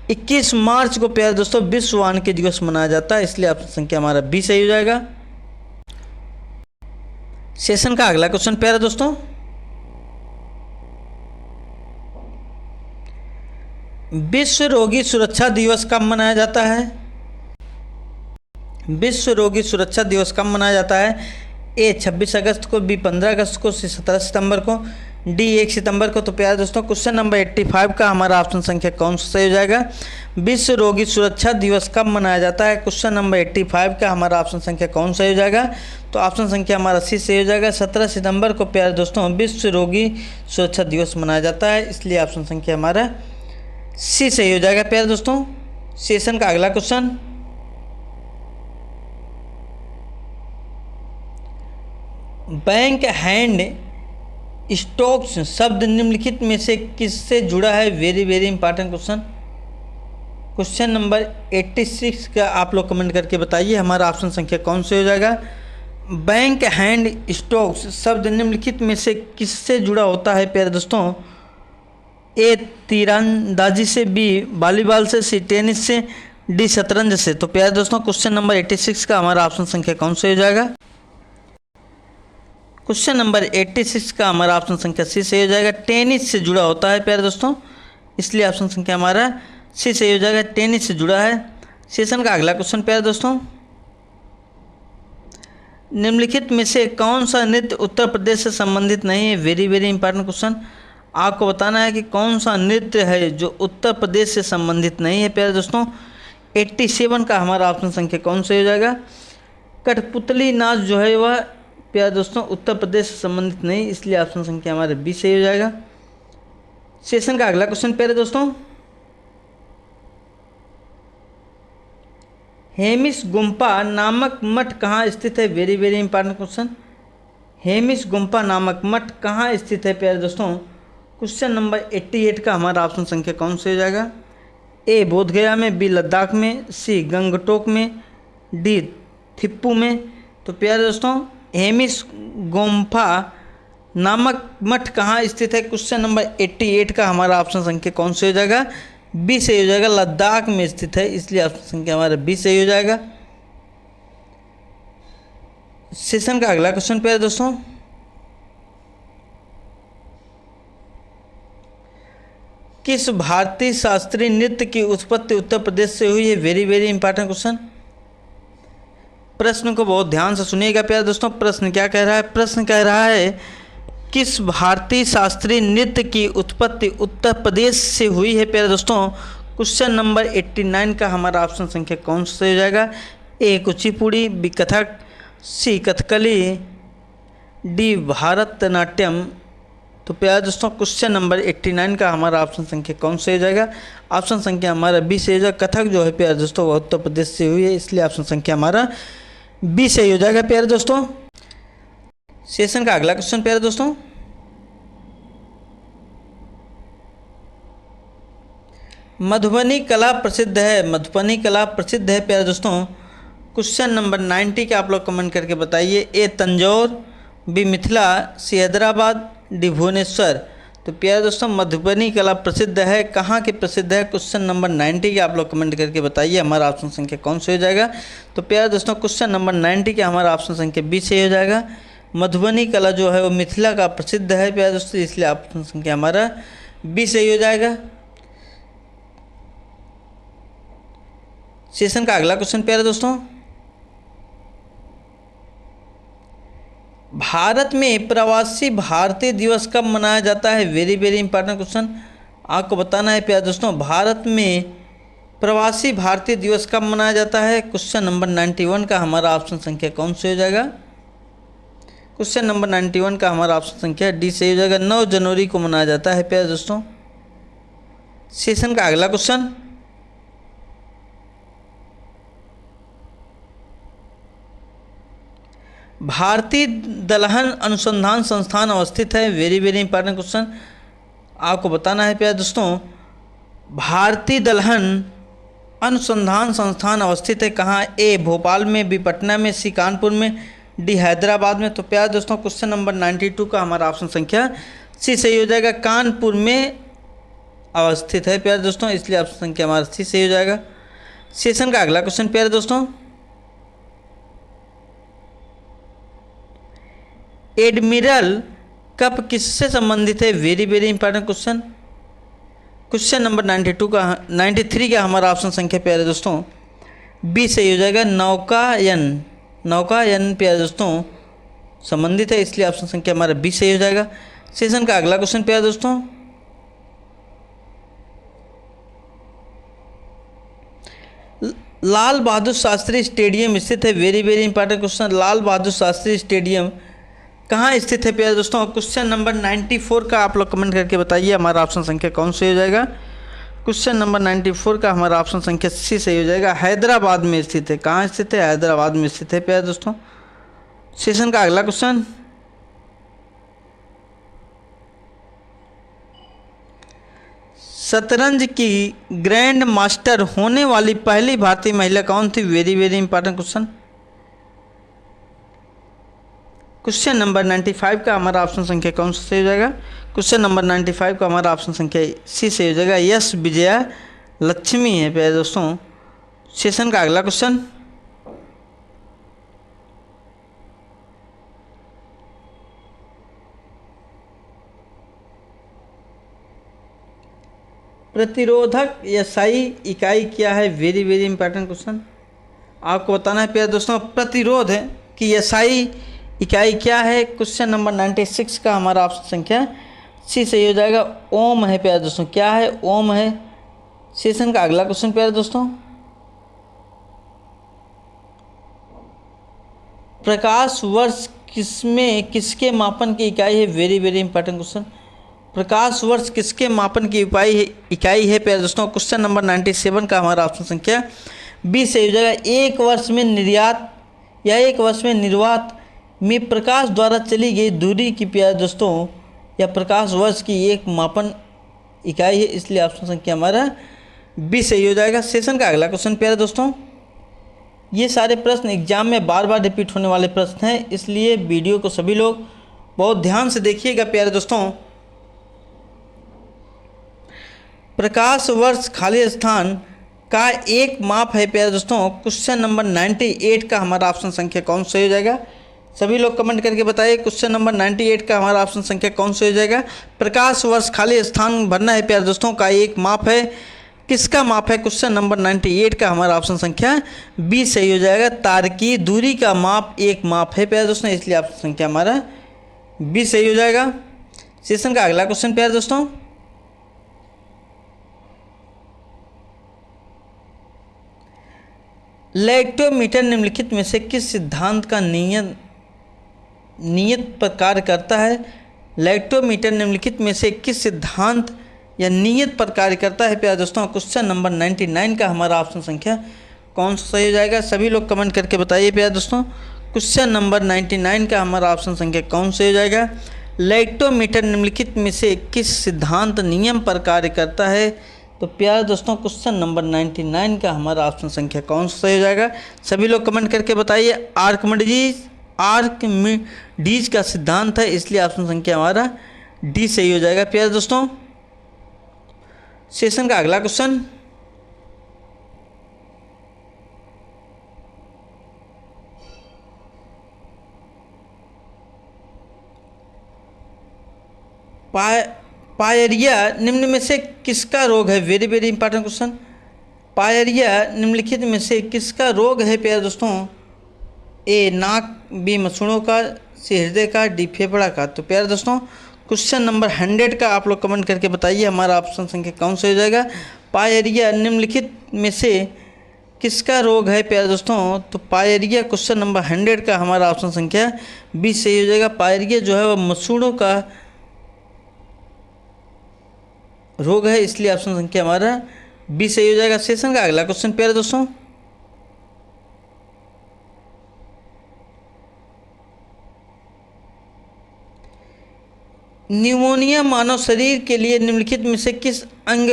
21 मार्च को प्यारे दोस्तों विश्व वानिकी दिवस मनाया जाता है, इसलिए ऑप्शन संख्या हमारा बी सही हो जाएगा। सेशन का अगला क्वेश्चन प्यारे दोस्तों, विश्व रोगी सुरक्षा दिवस कब मनाया जाता है? विश्व रोगी सुरक्षा दिवस कब मनाया जाता है? ए 26 अगस्त को, बी 15 अगस्त को, सी 17 सितंबर को, डी 1 सितंबर को। तो प्यारे दोस्तों क्वेश्चन नंबर 85 का हमारा ऑप्शन संख्या कौन सा सही हो जाएगा? विश्व रोगी सुरक्षा दिवस कब मनाया जाता है? क्वेश्चन नंबर 85 का हमारा ऑप्शन संख्या कौन सा हो जाएगा? तो ऑप्शन संख्या हमारा सी सही हो जाएगा। 17 सितंबर को प्यारे दोस्तों विश्व रोगी सुरक्षा दिवस मनाया जाता है, इसलिए ऑप्शन संख्या हमारा सी सही हो जाएगा प्यारे दोस्तों। सेशन का अगला क्वेश्चन, बैंक हैंड स्टॉक्स शब्द निम्नलिखित में से किससे जुड़ा है? Very very important question. Question number 86 का आप लोग कमेंट करके बताइए हमारा ऑप्शन संख्या कौन से हो जाएगा? बैंक हैंड स्टॉक्स शब्द निम्नलिखित में से किससे जुड़ा होता है प्यारे दोस्तों? ए तीरंदाजी से, बी वॉलीबॉल से, सी टेनिस से, डी शतरंज से। तो प्यारे दोस्तों क्वेश्चन नंबर 86 का हमारा ऑप्शन संख्या कौन सा हो जाएगा? क्वेश्चन नंबर 86 का हमारा ऑप्शन संख्या सी सही हो जाएगा। टेनिस से जुड़ा होता है प्यारे दोस्तों, इसलिए ऑप्शन संख्या हमारा सी सही हो जाएगा, टेनिस से जुड़ा है। सेशन का अगला क्वेश्चन प्यारे दोस्तों, निम्नलिखित में से कौन सा नृत्य उत्तर प्रदेश से संबंधित नहीं है? Very very important question. आपको बताना है कि कौन सा नृत्य है जो उत्तर प्रदेश से संबंधित नहीं है प्यारे दोस्तों। 87 का हमारा ऑप्शन संख्या कौन सा हो जाएगा? कठपुतली नाच जो है वह प्यारे दोस्तों उत्तर प्रदेश से संबंधित नहीं, इसलिए ऑप्शन संख्या हमारे बी सही हो जाएगा। सेशन का अगला क्वेश्चन प्यारे दोस्तों, हेमिस गुम्पा नामक मठ कहाँ स्थित है? Very very important question. Hemis Gompa नामक मठ कहाँ स्थित है प्यारे दोस्तों? क्वेश्चन नंबर 88 का हमारा ऑप्शन संख्या कौन सा हो जाएगा? ए बोधगया में, बी लद्दाख में, सी गंगटोक में, डी थिप्पू में। तो प्यारे दोस्तों हेमिस गुम्फा नामक मठ कहाँ स्थित है? क्वेश्चन नंबर 88 का हमारा ऑप्शन संख्या कौन सा हो जाएगा? बी सही हो जाएगा, लद्दाख में स्थित है, इसलिए ऑप्शन संख्या हमारा बी सही हो जाएगा। सेशन का अगला क्वेश्चन प्यारे दोस्तों, किस भारतीय शास्त्रीय नृत्य की उत्पत्ति उत्तर प्रदेश से हुई है? Very very important question. प्रश्न को बहुत ध्यान से सुनिएगा प्यारे दोस्तों। प्रश्न क्या कह रहा है? प्रश्न कह रहा है किस भारतीय शास्त्रीय नृत्य की उत्पत्ति उत्तर प्रदेश से हुई है प्यारे दोस्तों। क्वेश्चन नंबर 89 का हमारा ऑप्शन संख्या कौन सा हो जाएगा? ए कुचिपुड़ी, बी कथक, सी कथकली, डी भारतनाट्यम। तो प्यारे दोस्तों क्वेश्चन नंबर 89 का हमारा ऑप्शन संख्या कौन सा हो जाएगा? ऑप्शन संख्या हमारा बी से हो जाएगा। कथक जो है प्यारे दोस्तों वह उत्तर प्रदेश से हुई है, इसलिए ऑप्शन संख्या हमारा बी सही हो जाएगा प्यारे दोस्तों। सेशन का अगला क्वेश्चन प्यारे दोस्तों, मधुबनी कला प्रसिद्ध है, मधुबनी कला प्रसिद्ध है प्यारे दोस्तों। क्वेश्चन नंबर 90 का आप लोग कमेंट करके बताइए। ए तंजौर, बी मिथिला, सी हैदराबाद, डी भुवनेश्वर। तो प्यारे दोस्तों मधुबनी कला प्रसिद्ध है, कहाँ की प्रसिद्ध है? क्वेश्चन नंबर 90 के आप लोग कमेंट करके बताइए हमारा ऑप्शन संख्या कौन सा हो जाएगा? तो प्यारे दोस्तों क्वेश्चन नंबर 90 के हमारा ऑप्शन संख्या बी से हो जाएगा। मधुबनी कला जो है वो मिथिला का प्रसिद्ध है प्यारे दोस्तों, इसलिए ऑप्शन संख्या हमारा बी सही हो जाएगा। सेशन का अगला क्वेश्चन प्यारे दोस्तों, भारत में प्रवासी भारतीय दिवस कब मनाया जाता है? Very very important question. आपको बताना है प्यारे दोस्तों भारत में प्रवासी भारतीय दिवस कब मनाया जाता है? क्वेश्चन नंबर 91 का हमारा ऑप्शन संख्या कौन सा हो जाएगा? क्वेश्चन नंबर 91 का हमारा ऑप्शन संख्या डी सही हो जाएगा। 9 जनवरी को मनाया जाता है प्यारे दोस्तों। सेशन का अगला क्वेश्चन, भारतीय दलहन अनुसंधान संस्थान अवस्थित है? वेरी वेरी इंपॉर्टेंट क्वेश्चन, आपको बताना है प्यारे दोस्तों। भारतीय दलहन अनुसंधान संस्थान अवस्थित है कहाँ? ए भोपाल में, बी पटना में, सी कानपुर में, डी हैदराबाद में। तो प्यारे दोस्तों क्वेश्चन नंबर 92 का हमारा ऑप्शन संख्या सी सही हो जाएगा। कानपुर में अवस्थित है प्यारे दोस्तों, इसलिए ऑप्शन संख्या हमारा सी सही हो जाएगा। सेशन का अगला क्वेश्चन प्यारे दोस्तों, एडमिरल कप किससे संबंधित है? Very very important question. Question number 93 का हमारा ऑप्शन संख्या प्यारे दोस्तों बी सही हो जाएगा। नौकायन, नौकायन प्यारे दोस्तों संबंधित है, इसलिए ऑप्शन संख्या हमारा बी सही हो जाएगा। सेशन का अगला क्वेश्चन प्यारे दोस्तों, लाल बहादुर शास्त्री स्टेडियम स्थित है? Very very important question. Lal Bahadur Shastri stadium कहाँ स्थित है प्यारे दोस्तों? क्वेश्चन नंबर 94 का आप लोग कमेंट करके बताइए हमारा ऑप्शन संख्या कौन सही हो जाएगा। क्वेश्चन नंबर 94 का हमारा ऑप्शन संख्या सी सही हो जाएगा। हैदराबाद में स्थित है। कहाँ स्थित है? हैदराबाद में स्थित है प्यारे दोस्तों। सेशन का अगला क्वेश्चन, शतरंज की ग्रैंड मास्टर होने वाली पहली भारतीय महिला कौन थी? Very very important question. Question number 95 का हमारा ऑप्शन संख्या कौन सा सही हो जाएगा? क्वेश्चन नंबर 95 का हमारा ऑप्शन संख्या सी सही हो जाएगा। यस विजया लक्ष्मी है प्यारे दोस्तों। सेशन का अगला क्वेश्चन, प्रतिरोधक एसआई इकाई क्या है? वेरी वेरी इंपॉर्टेंट क्वेश्चन, आपको बताना है प्यारे दोस्तों प्रतिरोध की एसआई इकाई क्या है? क्वेश्चन नंबर 96 का हमारा ऑप्शन संख्या सी सही हो जाएगा। ओम है प्यारे दोस्तों। क्या है? ओम है। सेशन का अगला क्वेश्चन प्यारे दोस्तों, प्रकाश वर्ष किसमें किसके मापन की इकाई है? Very very important question. प्रकाश वर्ष किसके मापन की इकाई है प्यारे दोस्तों? क्वेश्चन नंबर 97 का हमारा ऑप्शन संख्या बी सही हो जाएगा। एक वर्ष में निर्यात या एक वर्ष में निर्वात में प्रकाश द्वारा चली गई दूरी की प्यारे दोस्तों या प्रकाश वर्ष की एक मापन इकाई है, इसलिए ऑप्शन संख्या हमारा बी सही हो जाएगा। सेशन का अगला क्वेश्चन प्यारे दोस्तों, ये सारे प्रश्न एग्जाम में बार बार रिपीट होने वाले प्रश्न हैं, इसलिए वीडियो को सभी लोग बहुत ध्यान से देखिएगा प्यारे दोस्तों। प्रकाश वर्ष खाली स्थान का एक माप है प्यारे दोस्तों। क्वेश्चन नंबर 98 का हमारा ऑप्शन संख्या कौन सही हो जाएगा? सभी लोग कमेंट करके बताइए क्वेश्चन नंबर 98 का हमारा ऑप्शन संख्या कौन सही हो जाएगा? प्रकाश वर्ष खाली स्थान भरना है प्यारे दोस्तों का एक माप है। किसका माप है? क्वेश्चन नंबर 98 का हमारा ऑप्शन संख्या बी सही हो जाएगा। तार की दूरी का माप एक माप है प्यारे दोस्तों, इसलिए ऑप्शन संख्या हमारा बी सही हो जाएगा। सेशन का अगला क्वेश्चन प्यारे दोस्तों, लैक्टोमीटर निम्नलिखित में से किस सिद्धांत का नियत पर कार्य करता है? लैक्टोमीटर निम्नलिखित में से किस सिद्धांत या नियत पर कार्य करता है प्यारे दोस्तों? क्वेश्चन नंबर 99 का हमारा ऑप्शन संख्या कौन सा सही हो जाएगा? सभी लोग कमेंट करके बताइए प्यारे दोस्तों क्वेश्चन नंबर 99 का हमारा ऑप्शन संख्या कौन सही हो जाएगा? लैक्टोमीटर निम्नलिखित में से किस सिद्धांत नियम पर कार्य करता है? तो प्यारे दोस्तों क्वेश्चन नंबर 99 का हमारा ऑप्शन संख्या कौन सा सही हो जाएगा? सभी लोग कमेंट करके बताइए। आर्किमिडीज का सिद्धांत है, इसलिए ऑप्शन संख्या हमारा डी सही हो जाएगा प्यारे दोस्तों। सेशन का अगला क्वेश्चन, पायरिया निम्न में से किसका रोग है? Very very important question. Pyorrhoea निम्नलिखित में से किसका रोग है प्यारे दोस्तों? ए नाक, बी मसूड़ों का, सी हृदय का, डी फेफड़ा का। तो प्यारे दोस्तों क्वेश्चन नंबर 100 का आप लोग कमेंट करके बताइए हमारा ऑप्शन संख्या कौन सा हो जाएगा? पायरिया निम्नलिखित में से किसका रोग है प्यारे दोस्तों? तो पायरिया क्वेश्चन नंबर 100 का हमारा ऑप्शन संख्या बी सही हो जाएगा। पायरिया जो है वह मसूड़ों का रोग है, इसलिए ऑप्शन संख्या हमारा बी सही हो जाएगा। सेशन का अगला क्वेश्चन प्यारे दोस्तों, निमोनिया मानव शरीर के लिए निम्नलिखित में से किस अंग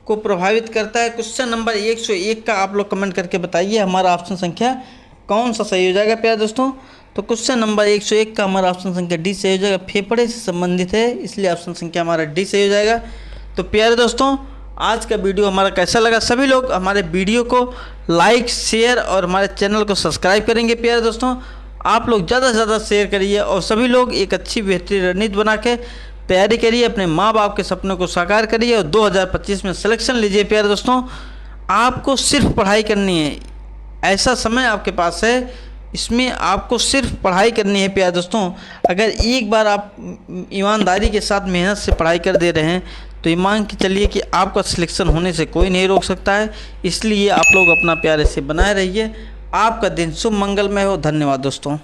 को प्रभावित करता है? क्वेश्चन नंबर 101 का आप लोग कमेंट करके बताइए हमारा ऑप्शन संख्या कौन सा सही हो जाएगा प्यारे दोस्तों। तो क्वेश्चन नंबर 101 का हमारा ऑप्शन संख्या डी सही हो जाएगा। फेफड़े से संबंधित है, इसलिए ऑप्शन संख्या हमारा डी सही हो जाएगा। तो प्यारे दोस्तों, आज का वीडियो हमारा कैसा लगा? सभी लोग हमारे वीडियो को लाइक, शेयर और हमारे चैनल को सब्सक्राइब करेंगे। प्यारे दोस्तों, आप लोग ज़्यादा से ज़्यादा शेयर करिए और सभी लोग एक अच्छी बेहतरीन रणनीति बना के तैयारी करिए, अपने माँ बाप के सपनों को साकार करिए और 2025 में सिलेक्शन लीजिए। प्यारे दोस्तों, आपको सिर्फ पढ़ाई करनी है, ऐसा समय आपके पास है, इसमें आपको सिर्फ पढ़ाई करनी है। प्यारे दोस्तों, अगर एक बार आप ईमानदारी के साथ मेहनत से पढ़ाई कर दे रहे हैं तो ये मान के चलिए कि आपका सिलेक्शन होने से कोई नहीं रोक सकता है। इसलिए आप लोग अपना प्यार ऐसे बनाए रहिए। आपका दिन शुभ मंगलमय हो। धन्यवाद दोस्तों।